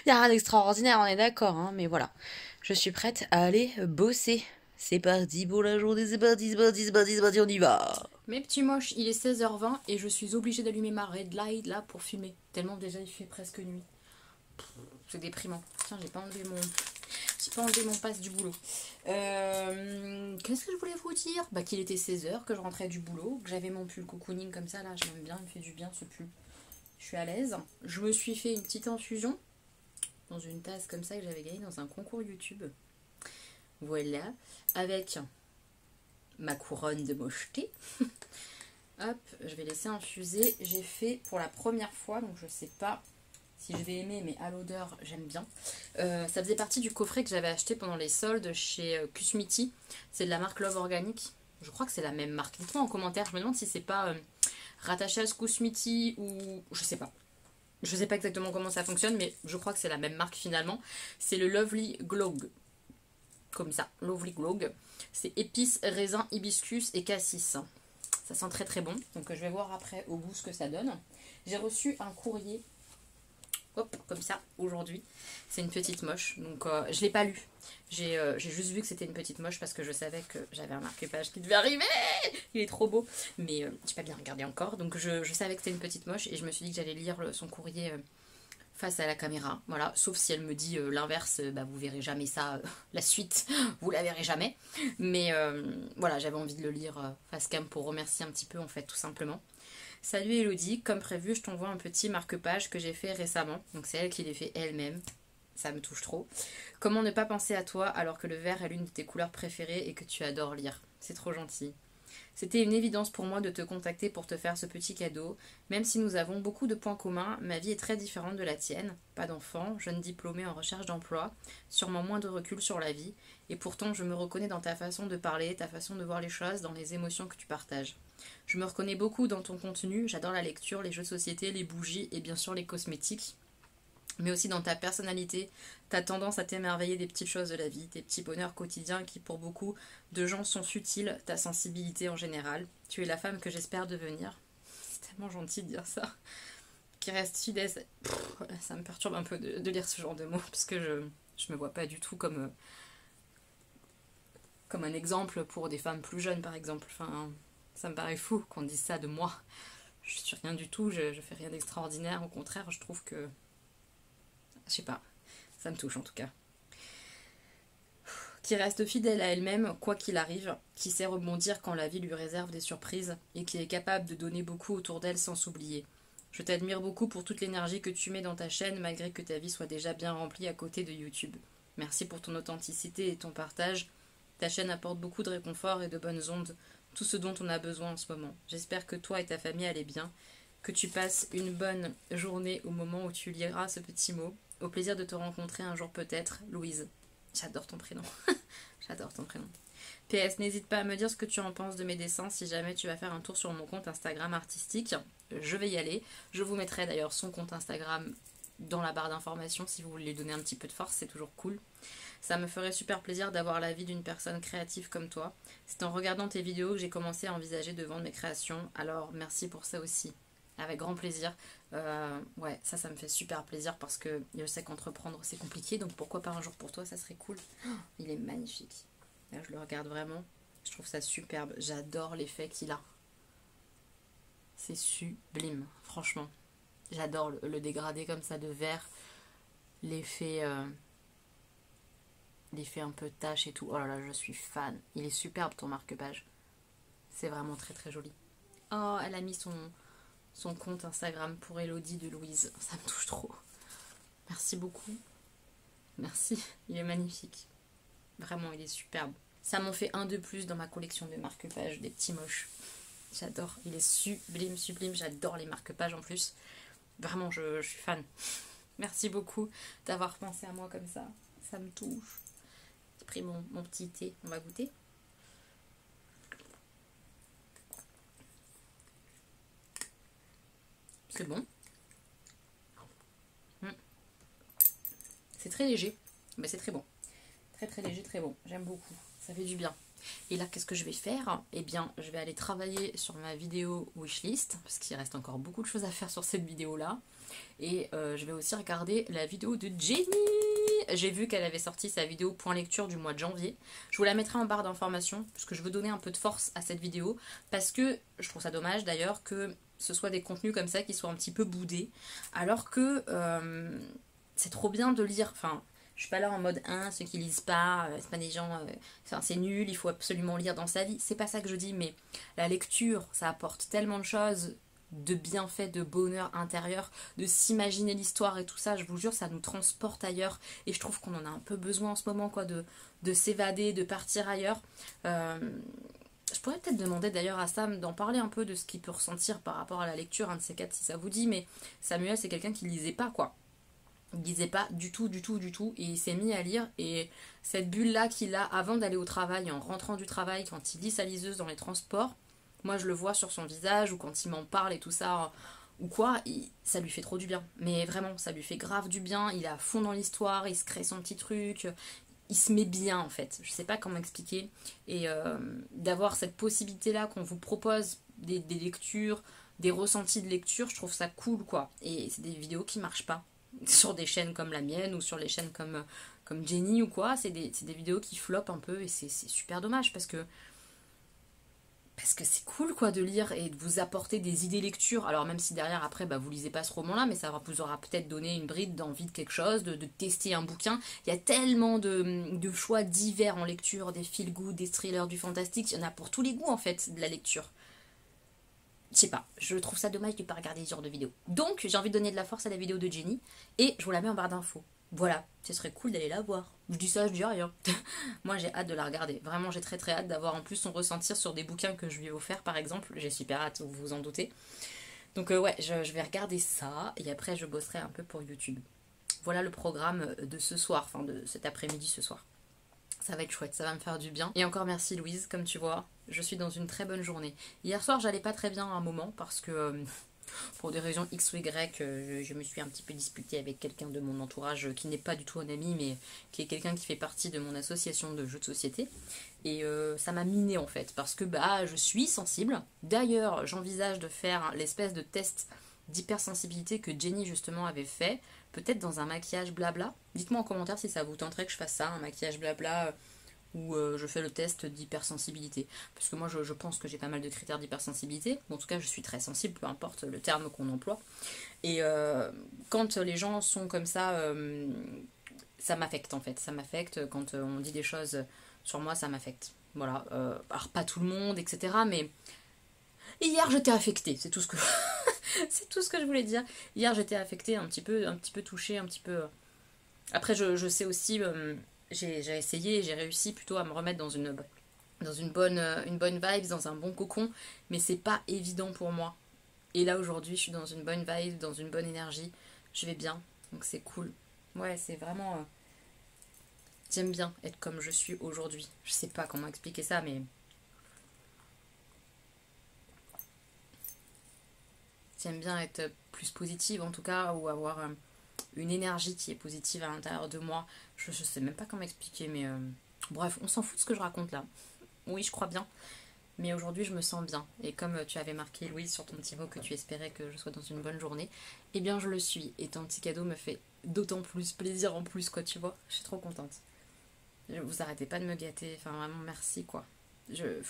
Il n'y a rien d'extraordinaire, on est d'accord, hein, mais voilà. Je suis prête à aller bosser. C'est parti pour la journée, c'est parti, on y va. Mes petits moches, il est 16h20 et je suis obligée d'allumer ma red light là pour filmer. Tellement déjà il fait presque nuit. C'est déprimant. Tiens, j'ai pas enlevé mon pass du boulot. Qu'est-ce que je voulais vous dire? Bah qu'il était 16h, que je rentrais du boulot, que j'avais mon pull cocooning comme ça là, je l'aime bien, il me fait du bien ce pull. Je suis à l'aise. Je me suis fait une petite infusion dans une tasse comme ça que j'avais gagnée dans un concours YouTube. Voilà. Avec ma couronne de mocheté. Hop, je vais laisser infuser. J'ai fait pour la première fois, donc je sais pas si je vais aimer, mais à l'odeur, j'aime bien. Ça faisait partie du coffret que j'avais acheté pendant les soldes chez Kusmiti. C'est de la marque Love Organic. Je crois que c'est la même marque. Dites-moi en commentaire, je me demande si c'est pas rattaché à ce Kusmiti ou... Je sais pas. Je sais pas exactement comment ça fonctionne, mais je crois que c'est la même marque finalement. C'est le Lovely Glog. Comme ça, Lovely Glog. C'est épices, raisin, hibiscus et cassis. Ça sent très très bon. Donc je vais voir après au goût ce que ça donne. J'ai reçu un courrier. Hop, comme ça, aujourd'hui. C'est une petite moche. Donc je l'ai pas lu. J'ai juste vu que c'était une petite moche parce que je savais que j'avais un marque-page qui devait arriver. Il est trop beau. Mais j'ai pas bien regardé encore. Donc je savais que c'était une petite moche et je me suis dit que j'allais lire son courrier face à la caméra. Voilà, sauf si elle me dit l'inverse, bah, vous verrez jamais ça, la suite, vous la verrez jamais. Mais voilà, j'avais envie de le lire face cam pour remercier un petit peu en fait, tout simplement. Salut Elodie, comme prévu, je t'envoie un petit marque-page que j'ai fait récemment. Donc c'est elle qui l'a fait elle-même. Ça me touche trop. Comment ne pas penser à toi alors que le vert est l'une de tes couleurs préférées et que tu adores lire. C'est trop gentil. C'était une évidence pour moi de te contacter pour te faire ce petit cadeau. Même si nous avons beaucoup de points communs, ma vie est très différente de la tienne. Pas d'enfant, jeune diplômée en recherche d'emploi, sûrement moins de recul sur la vie. Et pourtant, je me reconnais dans ta façon de parler, ta façon de voir les choses, dans les émotions que tu partages. Je me reconnais beaucoup dans ton contenu. J'adore la lecture, les jeux de société, les bougies et bien sûr les cosmétiques. Mais aussi dans ta personnalité, ta tendance à t'émerveiller des petites choses de la vie, tes petits bonheurs quotidiens qui pour beaucoup de gens sont futiles, ta sensibilité en général. Tu es la femme que j'espère devenir. C'est tellement gentil de dire ça. Qui reste fidèle. Ça me perturbe un peu de lire ce genre de mots parce que je me vois pas du tout comme un exemple pour des femmes plus jeunes par exemple. Enfin, ça me paraît fou qu'on dise ça de moi. Je suis rien du tout, je fais rien d'extraordinaire. Au contraire, je trouve que... Je sais pas, ça me touche en tout cas. Qui reste fidèle à elle-même, quoi qu'il arrive, qui sait rebondir quand la vie lui réserve des surprises et qui est capable de donner beaucoup autour d'elle sans s'oublier. Je t'admire beaucoup pour toute l'énergie que tu mets dans ta chaîne malgré que ta vie soit déjà bien remplie à côté de YouTube. Merci pour ton authenticité et ton partage. Ta chaîne apporte beaucoup de réconfort et de bonnes ondes, tout ce dont on a besoin en ce moment. J'espère que toi et ta famille allez bien, que tu passes une bonne journée au moment où tu liras ce petit mot. Au plaisir de te rencontrer un jour peut-être, Louise. J'adore ton prénom. J'adore ton prénom. PS, n'hésite pas à me dire ce que tu en penses de mes dessins si jamais tu vas faire un tour sur mon compte Instagram artistique. Je vais y aller. Je vous mettrai d'ailleurs son compte Instagram dans la barre d'informations si vous voulez lui donner un petit peu de force, c'est toujours cool. Ça me ferait super plaisir d'avoir l'avis d'une personne créative comme toi. C'est en regardant tes vidéos que j'ai commencé à envisager de vendre mes créations, alors merci pour ça aussi. Avec grand plaisir. Ouais, ça me fait super plaisir parce que je sais qu'entreprendre c'est compliqué, donc pourquoi pas un jour pour toi, ça serait cool. Oh, il est magnifique. Là, je le regarde vraiment. Je trouve ça superbe. J'adore l'effet qu'il a. C'est sublime, franchement. J'adore le dégradé comme ça de vert. L'effet un peu tache et tout. Oh là là, je suis fan. Il est superbe ton marque-page. C'est vraiment très très joli. Oh, elle a mis son compte Instagram pour Elodie de Louise. Ça me touche trop. Merci beaucoup. Merci. Il est magnifique. Vraiment, il est superbe. Ça m'en fait un de plus dans ma collection de marque-pages des petits moches. J'adore. Il est sublime, sublime. J'adore les marque-pages en plus. Vraiment, je suis fan. Merci beaucoup d'avoir pensé à moi comme ça. Ça me touche. J'ai pris mon petit thé. On va goûter. C'est bon. C'est très léger. Mais c'est très bon. Très très léger, très bon. J'aime beaucoup. Ça fait du bien. Et là, qu'est-ce que je vais faire? Eh bien, je vais aller travailler sur ma vidéo wishlist. Parce qu'il reste encore beaucoup de choses à faire sur cette vidéo-là. Et je vais aussi regarder la vidéo de Jenny. J'ai vu qu'elle avait sorti sa vidéo point lecture du mois de janvier. Je vous la mettrai en barre d'informations. Parce que je veux donner un peu de force à cette vidéo. Parce que je trouve ça dommage d'ailleurs que ce soit des contenus comme ça qui soient un petit peu boudés. Alors que c'est trop bien de lire. Enfin, je suis pas là en mode ceux qui lisent pas, c'est pas des gens. Enfin, c'est nul, il faut absolument lire dans sa vie. C'est pas ça que je dis, mais la lecture, ça apporte tellement de choses de bienfaits, de bonheur intérieur, de s'imaginer l'histoire et tout ça, je vous jure, ça nous transporte ailleurs. Et je trouve qu'on en a un peu besoin en ce moment, quoi, de s'évader, de partir ailleurs. Je pourrais peut-être demander d'ailleurs à Sam d'en parler un peu de ce qu'il peut ressentir par rapport à la lecture, un de ces quatre, si ça vous dit. Mais Samuel, c'est quelqu'un qui lisait pas, quoi. Il lisait pas du tout, et il s'est mis à lire, et cette bulle-là qu'il a avant d'aller au travail, en rentrant du travail, quand il lit sa liseuse dans les transports, moi je le vois sur son visage, ou quand il m'en parle et tout ça, ou quoi, ça lui fait trop du bien. Mais vraiment, ça lui fait grave du bien, il est à fond dans l'histoire, il se crée son petit truc, il se met bien en fait, je sais pas comment expliquer, et d'avoir cette possibilité-là qu'on vous propose des lectures, des ressentis de lecture, je trouve ça cool, quoi. Et c'est des vidéos qui marchent pas sur des chaînes comme la mienne ou sur les chaînes comme Jenny ou quoi, c'est des vidéos qui floppent un peu, et c'est super dommage parce que c'est cool, quoi, de lire et de vous apporter des idées lecture. Alors même si derrière après vous lisez pas ce roman là, mais ça vous aura peut-être donné une bride d'envie de quelque chose, de tester un bouquin. Il y a tellement de choix divers en lecture, des feel good, des thrillers, du fantastique, il y en a pour tous les goûts en fait de la lecture. Je sais pas, je trouve ça dommage de ne pas regarder ce genre de vidéos. Donc j'ai envie de donner de la force à la vidéo de Jenny, et je vous la mets en barre d'infos. Voilà, ce serait cool d'aller la voir. Je dis ça, je dis rien. Moi j'ai hâte de la regarder. Vraiment j'ai très hâte d'avoir en plus son ressentir sur des bouquins que je lui ai offert par exemple. J'ai super hâte, vous vous en doutez. Donc ouais, je vais regarder ça, et après je bosserai un peu pour YouTube. Voilà le programme de ce soir, enfin de cet après-midi ce soir. Ça va être chouette, ça va me faire du bien. Et encore merci Louise, comme tu vois, je suis dans une très bonne journée. Hier soir, j'allais pas très bien à un moment parce que pour des raisons X ou Y, je me suis un petit peu disputée avec quelqu'un de mon entourage qui n'est pas du tout un ami, mais qui est quelqu'un qui fait partie de mon association de jeux de société. Et ça m'a minée en fait, parce que je suis sensible. D'ailleurs, j'envisage de faire l'espèce de test d'hypersensibilité que Jenny justement avait fait, peut-être dans un maquillage blabla. Dites-moi en commentaire si ça vous tenterait que je fasse ça, un maquillage blabla où je fais le test d'hypersensibilité. Parce que moi je pense que j'ai pas mal de critères d'hypersensibilité. En tout cas je suis très sensible, peu importe le terme qu'on emploie. Et quand les gens sont comme ça, ça m'affecte en fait. Ça m'affecte quand on dit des choses sur moi, ça m'affecte. Voilà. Alors pas tout le monde, etc. Mais hier j'étais affectée, c'est tout ce que c'est tout ce que je voulais dire. Hier j'étais affectée, un petit peu touchée, un petit peu. Après je sais aussi, j'ai essayé, j'ai réussi plutôt à me remettre dans une bonne vibe, dans un bon cocon, mais c'est pas évident pour moi. Et là aujourd'hui je suis dans une bonne vibe, dans une bonne énergie, je vais bien, donc c'est cool. Ouais, c'est vraiment. J'aime bien être comme je suis aujourd'hui. Je sais pas comment expliquer ça, mais. J'aime bien être plus positive en tout cas, ou avoir une énergie qui est positive à l'intérieur de moi. Je sais même pas comment expliquer, mais bref, on s'en fout de ce que je raconte là. Oui, je crois bien. Mais aujourd'hui, je me sens bien. Et comme tu avais marqué, Louise, sur ton petit mot que tu espérais que je sois dans une bonne journée, eh bien je le suis. Et ton petit cadeau me fait d'autant plus plaisir en plus, quoi, tu vois. Je suis trop contente. Vous arrêtez pas de me gâter. Enfin, vraiment, merci, quoi. Je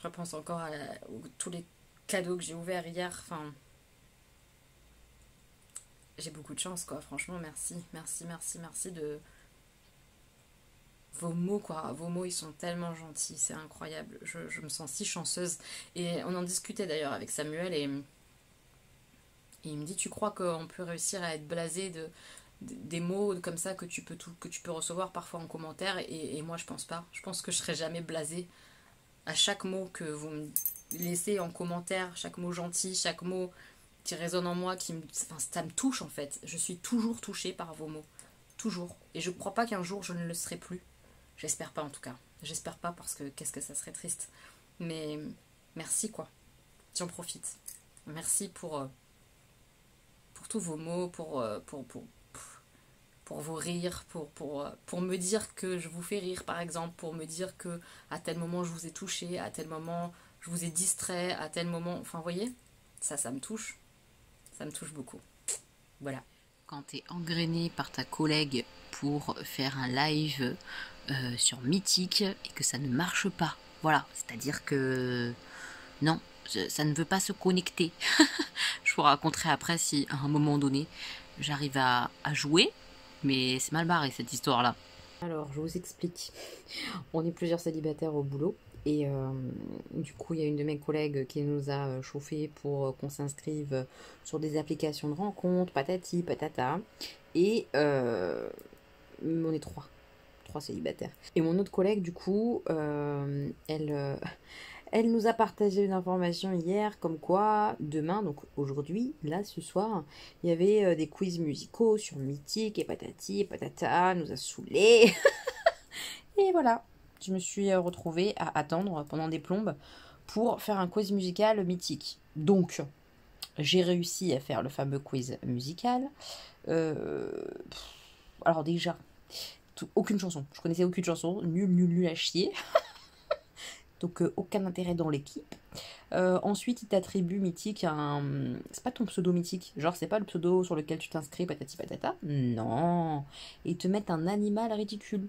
repense encore à tous les cadeaux que j'ai ouverts hier. Enfin, j'ai beaucoup de chance, quoi. Franchement, merci de vos mots, quoi. Vos mots, ils sont tellement gentils, c'est incroyable. Je me sens si chanceuse. Et on en discutait d'ailleurs avec Samuel, et il me dit, tu crois qu'on peut réussir à être blasé des mots comme ça que tu peux recevoir parfois en commentaire, et moi je pense pas. Je pense que je serai jamais blasée. À chaque mot que vous me laissez en commentaire, chaque mot gentil, chaque mot qui résonne en moi, ça me touche en fait. Je suis toujours touchée par vos mots. Toujours. Et je crois pas qu'un jour je ne le serai plus. J'espère pas en tout cas. J'espère pas, parce que qu'est-ce que ça serait triste. Mais merci, quoi. J'en profite. Merci pour tous vos mots, pour vos rires, pour me dire que je vous fais rire par exemple, pour me dire que à tel moment je vous ai touché, à tel moment je vous ai distrait, à tel moment, enfin vous voyez, ça me touche. Ça me touche beaucoup. Voilà. Quand tu es engrainé par ta collègue pour faire un live sur Mythique et que ça ne marche pas, voilà, c'est-à-dire que non, ça ne veut pas se connecter. Je vous raconterai après si à un moment donné j'arrive à jouer, mais c'est mal barré cette histoire-là. Alors, je vous explique. On est plusieurs célibataires au boulot Et du coup, il y a une de mes collègues qui nous a chauffé pour qu'on s'inscrive sur des applications de rencontres, patati, patata. Et on est trois célibataires. Et mon autre collègue, du coup, elle nous a partagé une information hier comme quoi demain, donc aujourd'hui, là ce soir, il y avait des quiz musicaux sur Mythique et patati et patata, nous a saoulés. Et voilà, je me suis retrouvée à attendre pendant des plombes pour faire un quiz musical Mythique. Donc, j'ai réussi à faire le fameux quiz musical. Alors déjà, aucune chanson. Je connaissais aucune chanson. Nul à chier. Donc aucun intérêt dans l'équipe. Ensuite, il t'attribue Mythique un... C'est pas ton pseudo Mythique. Genre, c'est pas le pseudo sur lequel tu t'inscris, patati patata. Non. Et ils te mettent un animal ridicule.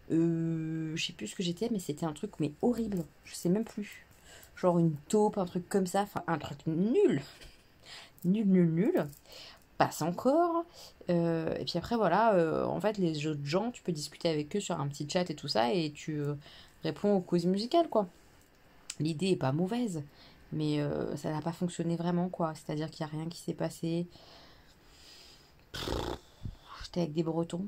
Je sais plus ce que j'étais, mais c'était un truc mais horrible. Je sais même plus. Genre une taupe, un truc comme ça. Enfin, un truc nul. Nul. Passe encore. Et puis après, voilà. En fait, les autres gens, tu peux discuter avec eux sur un petit chat et tout ça. Et tu réponds au quiz musical, quoi. L'idée est pas mauvaise. Mais ça n'a pas fonctionné vraiment, quoi. C'est-à-dire qu'il n'y a rien qui s'est passé. J'étais avec des Bretons.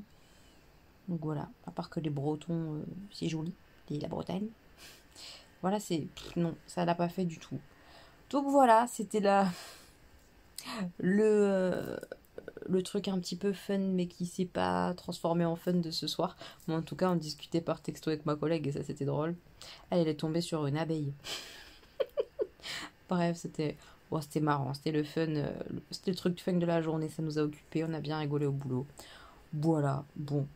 Donc voilà, à part que les Bretons, c'est joli, et la Bretagne. Voilà, c'est... Non, ça l'a pas fait du tout. Donc voilà, c'était là le truc un petit peu fun, mais qui s'est pas transformé en fun de ce soir. Moi, en tout cas, on discutait par texto avec ma collègue, et ça, c'était drôle. Elle est tombée sur une abeille. Bref, c'était... Bon, c'était marrant, c'était le fun, c'était le truc fun de la journée, ça nous a occupés, on a bien rigolé au boulot. Voilà, bon...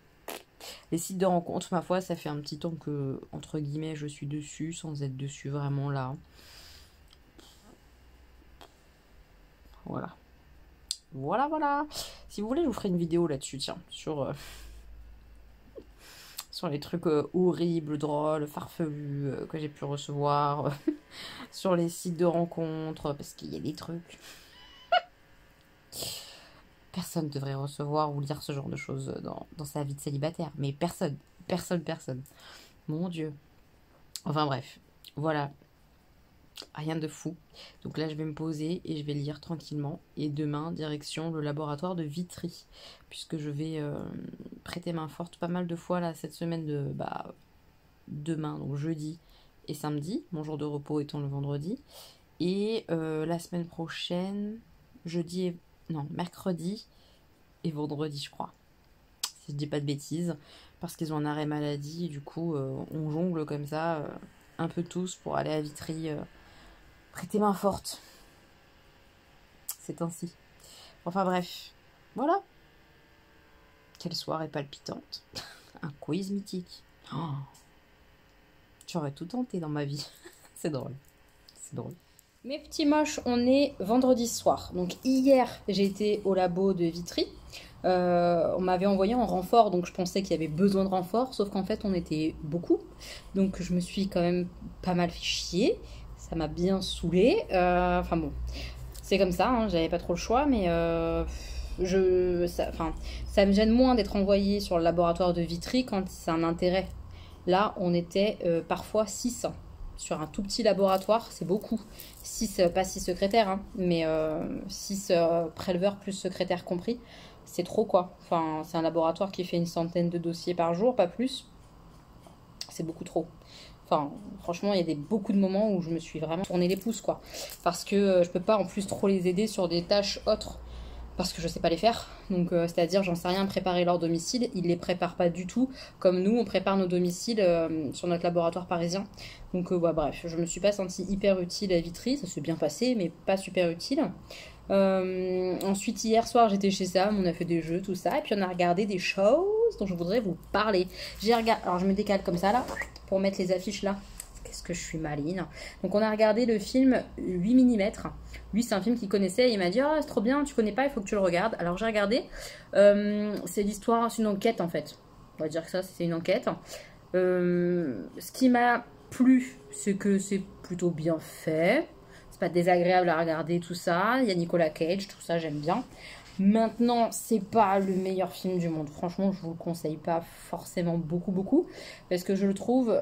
Les sites de rencontres, ma foi, ça fait un petit temps que, entre guillemets, je suis dessus, sans être dessus vraiment là. Voilà. Voilà. Si vous voulez, je vous ferai une vidéo là-dessus, tiens, sur les trucs horribles, drôles, farfelus que j'ai pu recevoir sur les sites de rencontres, parce qu'il y a des trucs... Personne ne devrait recevoir ou lire ce genre de choses dans sa vie de célibataire. Mais personne. Mon Dieu. Enfin bref. Voilà. Rien de fou. Donc là, je vais me poser et je vais lire tranquillement. Et demain, direction le laboratoire de Vitry. Puisque je vais prêter main forte pas mal de fois là cette semaine de... demain, donc jeudi et samedi. Mon jour de repos étant le vendredi. Et la semaine prochaine, mercredi et vendredi, je crois. Si je dis pas de bêtises. Parce qu'ils ont un arrêt maladie. Et du coup, on jongle comme ça, un peu tous, pour aller à Vitry prêter main forte. C'est ainsi. Enfin bref. Voilà. Quelle soirée palpitante. Un quiz mythique. Oh. J'aurais tout tenté dans ma vie. C'est drôle. Mes petits moches, on est vendredi soir. Donc hier, j'ai été au labo de Vitry. On m'avait envoyé en renfort, donc je pensais qu'il y avait besoin de renfort, sauf qu'en fait on était beaucoup. Donc je me suis quand même pas mal fait chier. Ça m'a bien saoulée. Enfin bon, c'est comme ça, hein, j'avais pas trop le choix, mais ça me gêne moins d'être envoyée sur le laboratoire de Vitry quand c'est un intérêt. Là, on était parfois 6. Sur un tout petit laboratoire, c'est beaucoup. 6, pas 6 secrétaires, hein, mais 6 préleveurs plus secrétaires compris. C'est trop, quoi. Enfin, c'est un laboratoire qui fait une centaine de dossiers par jour, pas plus. C'est beaucoup trop. Enfin, franchement, il y a beaucoup de moments où je me suis vraiment tourné les pouces, quoi. Parce que je peux pas en plus trop les aider sur des tâches autres. Parce que je sais pas les faire. Donc, c'est-à-dire, j'en sais rien, préparer leur domicile. Ils les préparent pas du tout. Comme nous, on prépare nos domiciles sur notre laboratoire parisien. Donc, bref, je me suis pas sentie hyper utile à Vitry. Ça s'est bien passé, mais pas super utile. Ensuite, hier soir, j'étais chez Sam. On a fait des jeux, tout ça. Et puis, on a regardé des choses dont je voudrais vous parler. Alors, je me décale comme ça, là, pour mettre les affiches là. Qu'est-ce que je suis maline. Donc on a regardé le film 8 mm. Lui c'est un film qu'il connaissait et il m'a dit « Ah c'est trop bien, tu connais pas, il faut que tu le regardes ». Alors j'ai regardé. C'est l'histoire, c'est une enquête en fait. On va dire que ça c'est une enquête. Ce qui m'a plu, c'est que c'est plutôt bien fait. C'est pas désagréable à regarder tout ça. Il y a Nicolas Cage, tout ça j'aime bien. Maintenant, c'est pas le meilleur film du monde. Franchement, je vous le conseille pas forcément beaucoup. Parce que je le trouve...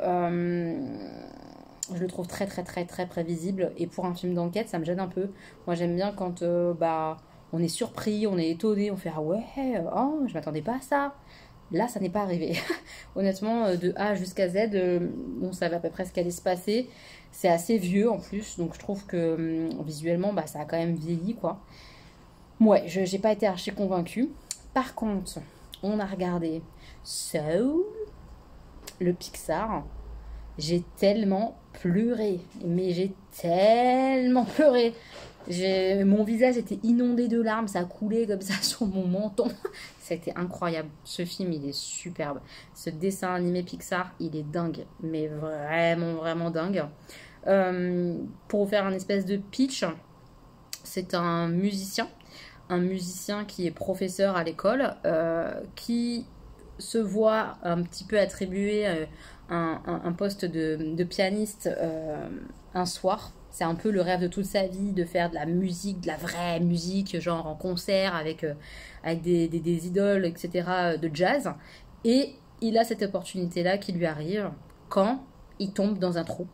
je le trouve très très très très prévisible. Et pour un film d'enquête, ça me gêne un peu. Moi j'aime bien quand on est surpris, on est étonné, on fait ah ouais, oh, je m'attendais pas à ça. Là, ça n'est pas arrivé. Honnêtement, de A jusqu'à Z, on savait à peu près ce qu'allait se passer. C'est assez vieux en plus, donc je trouve que visuellement, ça a quand même vieilli, quoi. Ouais, je n'ai pas été archi convaincue. Par contre, on a regardé Soul, le Pixar. J'ai tellement pleuré, mais j'ai tellement pleuré. Mon visage était inondé de larmes, ça coulait comme ça sur mon menton. C'était incroyable. Ce film, il est superbe. Ce dessin animé Pixar, il est dingue, mais vraiment, vraiment dingue. Pour vous faire un espèce de pitch, c'est un musicien qui est professeur à l'école, qui se voit un petit peu attribuer un poste de pianiste un soir. C'est un peu le rêve de toute sa vie de faire de la musique, de la vraie musique, genre en concert avec des idoles, etc., de jazz. Et il a cette opportunité-là qui lui arrive quand il tombe dans un trou.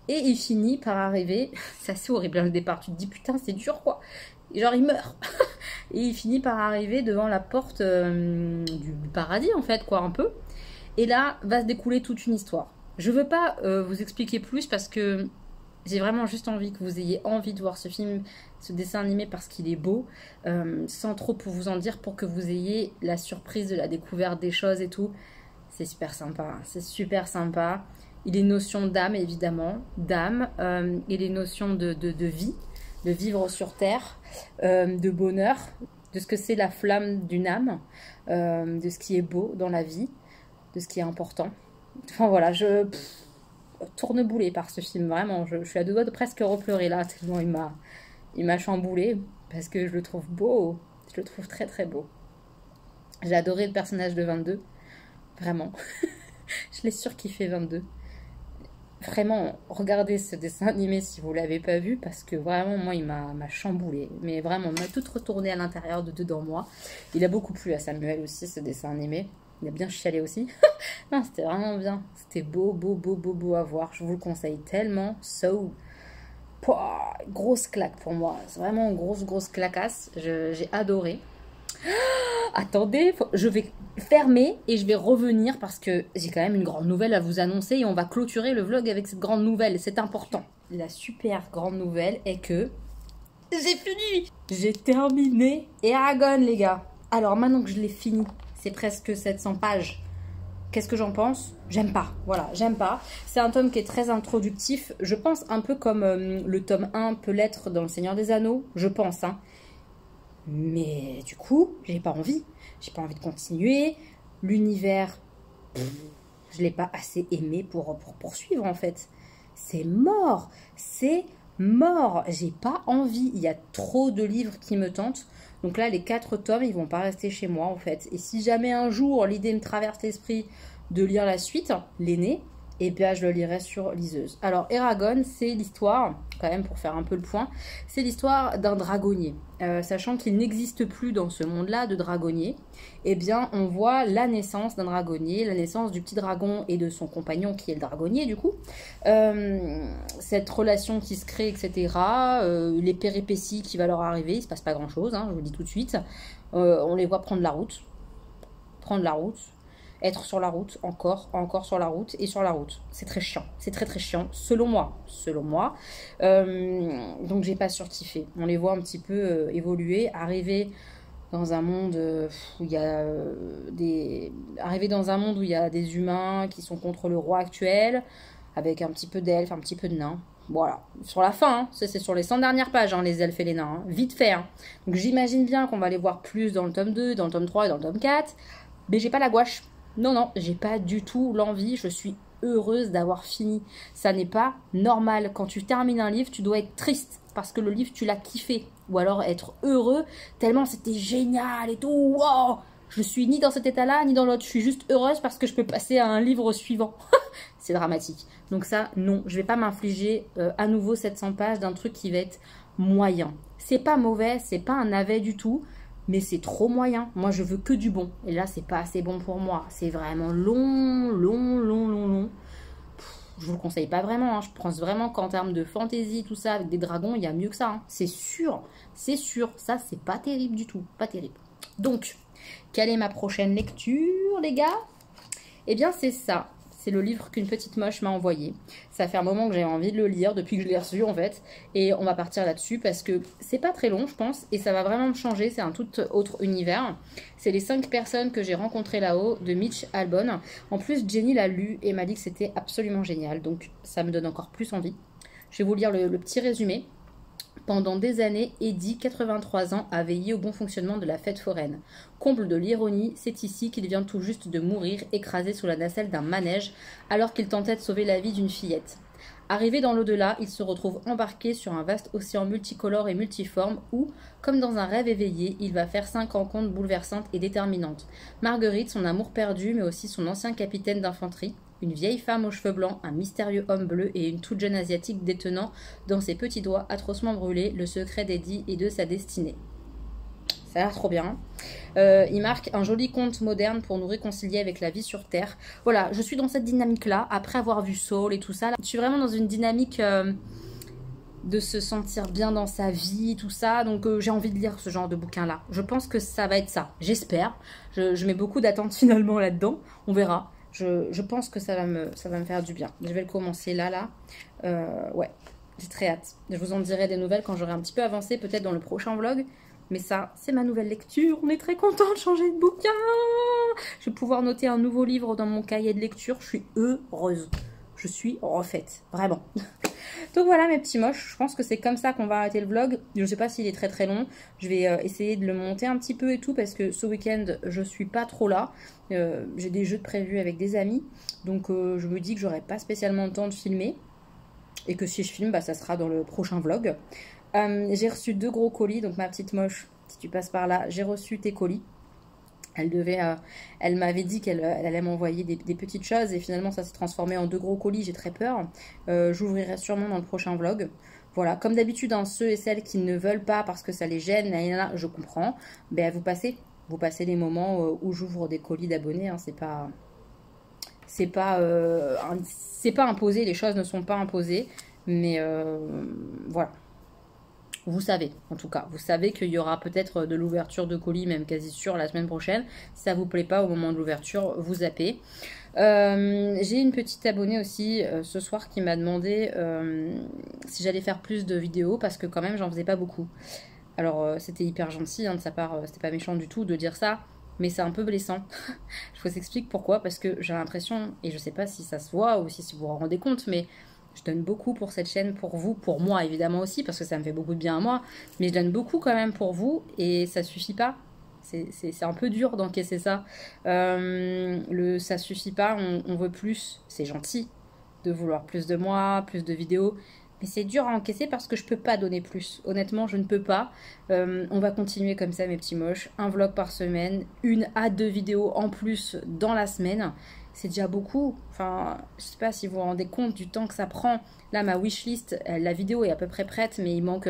Et il finit par arriver, c'est assez horrible, le départ, tu te dis putain c'est dur quoi. Et genre il meurt. Et il finit par arriver devant la porte du paradis en fait, quoi, un peu. Et là va se découler toute une histoire. Je veux pas vous expliquer plus parce que j'ai vraiment juste envie que vous ayez envie de voir ce film, ce dessin animé parce qu'il est beau, sans trop pour vous en dire, pour que vous ayez la surprise de la découverte des choses et tout. C'est super sympa, c'est super sympa. Il est notion d'âme évidemment, d'âme, et les notions de vie, de vivre sur terre, de bonheur, de ce que c'est la flamme d'une âme, de ce qui est beau dans la vie, de ce qui est important. Enfin voilà, tourneboulé par ce film, vraiment, je suis à deux doigts de presque repleurer là, tellement il m'a chamboulé, parce que je le trouve beau, je le trouve très très beau. J'ai adoré le personnage de 22, vraiment, je l'ai surkiffé 22. Vraiment, regardez ce dessin animé si vous l'avez pas vu, parce que vraiment, moi, il m'a chamboulé, mais vraiment, il m'a tout retourné à l'intérieur de dedans moi. Il a beaucoup plu à Samuel aussi, ce dessin animé. Il a bien chialé aussi. Non, c'était vraiment bien. C'était beau à voir. Je vous le conseille tellement. Grosse claque pour moi. C'est vraiment une grosse claquasse. J'ai adoré. Attendez, je vais fermer et je vais revenir parce que j'ai quand même une grande nouvelle à vous annoncer et on va clôturer le vlog avec cette grande nouvelle. C'est important. La super grande nouvelle est que j'ai fini. J'ai terminé Eragon, les gars. Alors maintenant que je l'ai fini, c'est presque 700 pages. Qu'est-ce que j'en pense? J'aime pas. Voilà, j'aime pas. C'est un tome qui est très introductif. Je pense un peu comme le tome 1 peut l'être dans Le Seigneur des Anneaux. Je pense, hein. Mais du coup, j'ai pas envie. J'ai pas envie de continuer. L'univers, je l'ai pas assez aimé pour poursuivre, en fait. C'est mort. C'est mort. J'ai pas envie. Il y a trop de livres qui me tentent. Donc là, les 4 tomes, ils vont pas rester chez moi, en fait. Et si jamais un jour, l'idée me traverse l'esprit de lire la suite, l'aîné, eh bien, je le lirai sur liseuse. Alors, Eragon, c'est l'histoire, quand même, pour faire un peu le point, c'est l'histoire d'un dragonnier. Sachant qu'il n'existe plus dans ce monde-là de dragonnier, eh bien, on voit la naissance d'un dragonnier, la naissance du petit dragon et de son compagnon, qui est le dragonnier, du coup. Cette relation qui se crée, etc. Les péripéties qui va leur arriver, il ne se passe pas grand-chose, hein, je vous le dis tout de suite. On les voit prendre la route. Être sur la route, encore sur la route et sur la route. C'est très chiant, c'est très chiant, selon moi. Donc j'ai pas surkiffé. On les voit un petit peu évoluer, arriver dans un monde où il y a des humains qui sont contre le roi actuel, avec un petit peu d'elfes, un petit peu de nains. Voilà, sur la fin, hein. C'est sur les 100 dernières pages, hein, les elfes et les nains, hein. Vite fait. Hein. Donc j'imagine bien qu'on va les voir plus dans le tome 2, dans le tome 3 et dans le tome 4, mais j'ai pas la gouache. Non, j'ai pas du tout l'envie, je suis heureuse d'avoir fini. Ça n'est pas normal. Quand tu termines un livre, tu dois être triste parce que le livre, tu l'as kiffé. Ou alors être heureux, tellement c'était génial et tout. Wow, je suis ni dans cet état-là, ni dans l'autre. Je suis juste heureuse parce que je peux passer à un livre suivant. C'est dramatique. Donc ça, non, je vais pas m'infliger à nouveau 700 pages d'un truc qui va être moyen. C'est pas mauvais, c'est pas un navet du tout. Mais c'est trop moyen. Moi, je veux que du bon. Et là, c'est pas assez bon pour moi. C'est vraiment long. je vous le conseille pas vraiment. Hein. Je pense vraiment qu'en termes de fantasy, tout ça, avec des dragons, il y a mieux que ça. Hein. C'est sûr. Ça, c'est pas terrible du tout. Pas terrible. Donc, quelle est ma prochaine lecture, les gars? Eh bien, c'est ça. C'est le livre qu'une petite moche m'a envoyé. Ça fait un moment que j'ai envie de le lire, depuis que je l'ai reçu, en fait. Et on va partir là-dessus, parce que c'est pas très long, je pense. Et ça va vraiment me changer. C'est un tout autre univers. C'est les 5 personnes que j'ai rencontrées là-haut, de Mitch Albom. En plus, Jenny l'a lu et m'a dit que c'était absolument génial. Donc, ça me donne encore plus envie. Je vais vous lire le petit résumé. Pendant des années, Eddie, 83 ans, a veillé au bon fonctionnement de la fête foraine. Comble de l'ironie, c'est ici qu'il vient tout juste de mourir, écrasé sous la nacelle d'un manège, alors qu'il tentait de sauver la vie d'une fillette. Arrivé dans l'au-delà, il se retrouve embarqué sur un vaste océan multicolore et multiforme où, comme dans un rêve éveillé, il va faire 5 rencontres bouleversantes et déterminantes. Marguerite, son amour perdu, mais aussi son ancien capitaine d'infanterie, une vieille femme aux cheveux blancs, un mystérieux homme bleu et une toute jeune asiatique détenant dans ses petits doigts atrocement brûlés le secret d'Eddie et de sa destinée. Ça a l'air trop bien. Il marque un joli conte moderne pour nous réconcilier avec la vie sur Terre. Voilà, je suis dans cette dynamique-là, après avoir vu Soul et tout ça. Là, je suis vraiment dans une dynamique de se sentir bien dans sa vie, tout ça. Donc j'ai envie de lire ce genre de bouquin-là. Je pense que ça va être ça, j'espère. Je mets beaucoup d'attentes finalement là-dedans. On verra. Je pense que ça va me faire du bien. Je vais le commencer là. Ouais, j'ai très hâte. Je vous en dirai des nouvelles quand j'aurai un petit peu avancé, peut-être dans le prochain vlog. Mais ça, c'est ma nouvelle lecture. On est très content de changer de bouquin. Je vais pouvoir noter un nouveau livre dans mon cahier de lecture. Je suis heureuse. Je suis refaite. Vraiment. Donc voilà mes petits moches. Je pense que c'est comme ça qu'on va arrêter le vlog. Je ne sais pas s'il est très très long. Je vais essayer de le monter un petit peu et tout. Parce que ce week-end, je suis pas trop là. J'ai des jeux de prévus avec des amis. Donc je me dis que j'aurai pas spécialement le temps de filmer. Et que si je filme, bah, ça sera dans le prochain vlog. J'ai reçu 2 gros colis, donc ma petite moche, si tu passes par là, j'ai reçu tes colis. Elle m'avait dit qu'elle allait m'envoyer des petites choses et finalement ça s'est transformé en 2 gros colis, j'ai très peur. J'ouvrirai sûrement dans le prochain vlog. Voilà, comme d'habitude, hein, ceux et celles qui ne veulent pas parce que ça les gêne, je comprends. Ben, vous passez les moments où j'ouvre des colis d'abonnés, hein, c'est pas imposé, les choses ne sont pas imposées, mais voilà. Vous savez, en tout cas, vous savez qu'il y aura peut-être de l'ouverture de colis, même quasi sûr, la semaine prochaine. Si ça vous plaît pas au moment de l'ouverture, vous zappez. J'ai une petite abonnée aussi ce soir qui m'a demandé si j'allais faire plus de vidéos, parce que quand même, j'en faisais pas beaucoup. Alors, c'était hyper gentil hein, de sa part, c'était pas méchant du tout de dire ça, mais c'est un peu blessant. Je vous explique pourquoi, parce que j'ai l'impression, et je sais pas si ça se voit ou si vous vous rendez compte, mais je donne beaucoup pour cette chaîne, pour vous, pour moi évidemment aussi, parce que ça me fait beaucoup de bien à moi. Mais je donne beaucoup quand même pour vous et ça suffit pas. C'est un peu dur d'encaisser ça. Ça suffit pas, on veut plus. C'est gentil de vouloir plus de moi, plus de vidéos. Mais c'est dur à encaisser parce que je peux pas donner plus. Honnêtement, je ne peux pas. On va continuer comme ça, mes petits moches. Un vlog par semaine, 1 à 2 vidéos en plus dans la semaine. C'est déjà beaucoup. Enfin, je sais pas si vous vous rendez compte du temps que ça prend. Là, ma wishlist, la vidéo est à peu près prête, mais il manque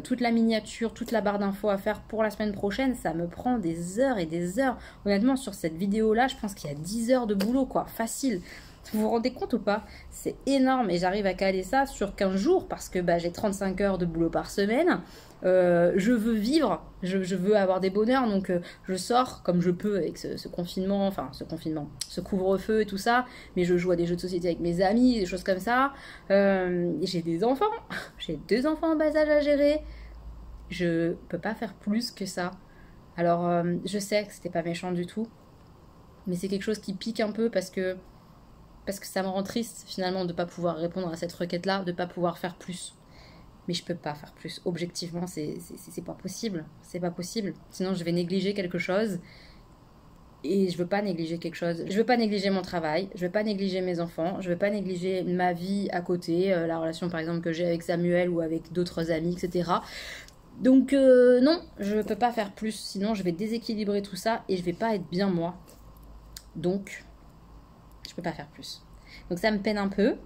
toute la miniature, toute la barre d'infos à faire pour la semaine prochaine. Ça me prend des heures et des heures. Honnêtement, sur cette vidéo-là, je pense qu'il y a 10 heures de boulot, quoi. Facile. Vous vous rendez compte ou pas? C'est énorme et j'arrive à caler ça sur 15 jours parce que bah, j'ai 35 heures de boulot par semaine. Je veux vivre, je veux avoir des bonheurs, donc je sors comme je peux avec ce confinement, ce couvre-feu et tout ça, mais je joue à des jeux de société avec mes amis, des choses comme ça. J'ai des enfants, j'ai 2 enfants en bas âge à gérer. Je peux pas faire plus que ça. Alors, je sais que c'était pas méchant du tout, mais c'est quelque chose qui pique un peu parce que ça me rend triste finalement de ne pas pouvoir répondre à cette requête-là, de ne pas pouvoir faire plus. Mais je peux pas faire plus. Objectivement, c'est pas possible. C'est pas possible. Sinon, je vais négliger quelque chose. Et je veux pas négliger quelque chose. Je veux pas négliger mon travail. Je veux pas négliger mes enfants. Je veux pas négliger ma vie à côté. La relation, par exemple, que j'ai avec Samuel ou avec d'autres amis, etc. Donc, non, je peux pas faire plus. Sinon, je vais déséquilibrer tout ça et je vais pas être bien moi. Donc, je peux pas faire plus. Donc, ça me peine un peu.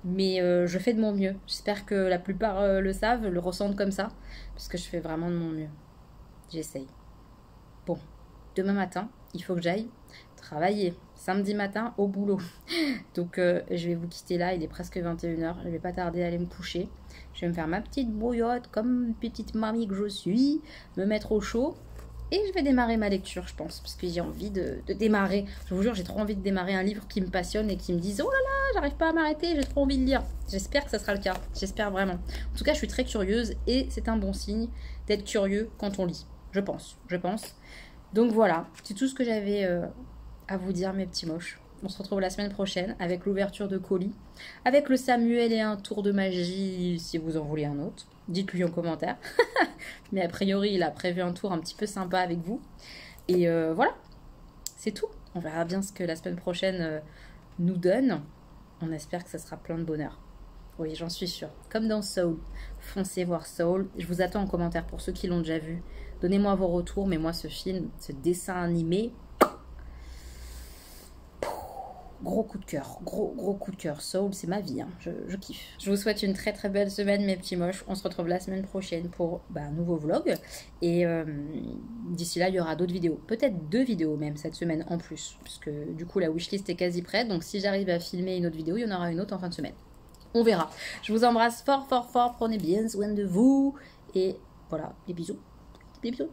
Mais je fais de mon mieux. J'espère que la plupart le savent, le ressentent comme ça. Parce que je fais vraiment de mon mieux. J'essaye. Bon, demain matin, il faut que j'aille travailler. Samedi matin au boulot. Donc je vais vous quitter là, il est presque 21h. Je vais pas tarder à aller me coucher. Je vais me faire ma petite bouillotte comme petite mamie que je suis, me mettre au chaud. Et je vais démarrer ma lecture, je pense, parce que j'ai envie de démarrer. Je vous jure, j'ai trop envie de démarrer un livre qui me passionne et qui me dise « Oh là là, j'arrive pas à m'arrêter, j'ai trop envie de lire ». J'espère que ça sera le cas, j'espère vraiment. En tout cas, je suis très curieuse et c'est un bon signe d'être curieux quand on lit. Je pense. Donc voilà, c'est tout ce que j'avais à vous dire, mes petits moches. On se retrouve la semaine prochaine avec l'ouverture de colis, avec le Samuel et un tour de magie, si vous en voulez un autre. Dites-lui en commentaire. Mais a priori, il a prévu un tour un petit peu sympa avec vous. Et voilà, c'est tout. On verra bien ce que la semaine prochaine nous donne. On espère que ça sera plein de bonheur. Oui, j'en suis sûre. Comme dans Soul. Foncez voir Soul. Je vous attends en commentaire pour ceux qui l'ont déjà vu. Donnez-moi vos retours. Mais moi, ce film, ce dessin animé... Gros coup de cœur, gros coup de cœur. Soul, c'est ma vie, hein. Je kiffe. Je vous souhaite une très très belle semaine, mes petits moches. On se retrouve la semaine prochaine pour un nouveau vlog. Et d'ici là, il y aura d'autres vidéos. Peut-être 2 vidéos même cette semaine en plus. Puisque du coup, la wishlist est quasi prête. Donc si j'arrive à filmer une autre vidéo, il y en aura une autre en fin de semaine. On verra. Je vous embrasse fort. Prenez bien soin de vous. Et voilà, des bisous. Des bisous.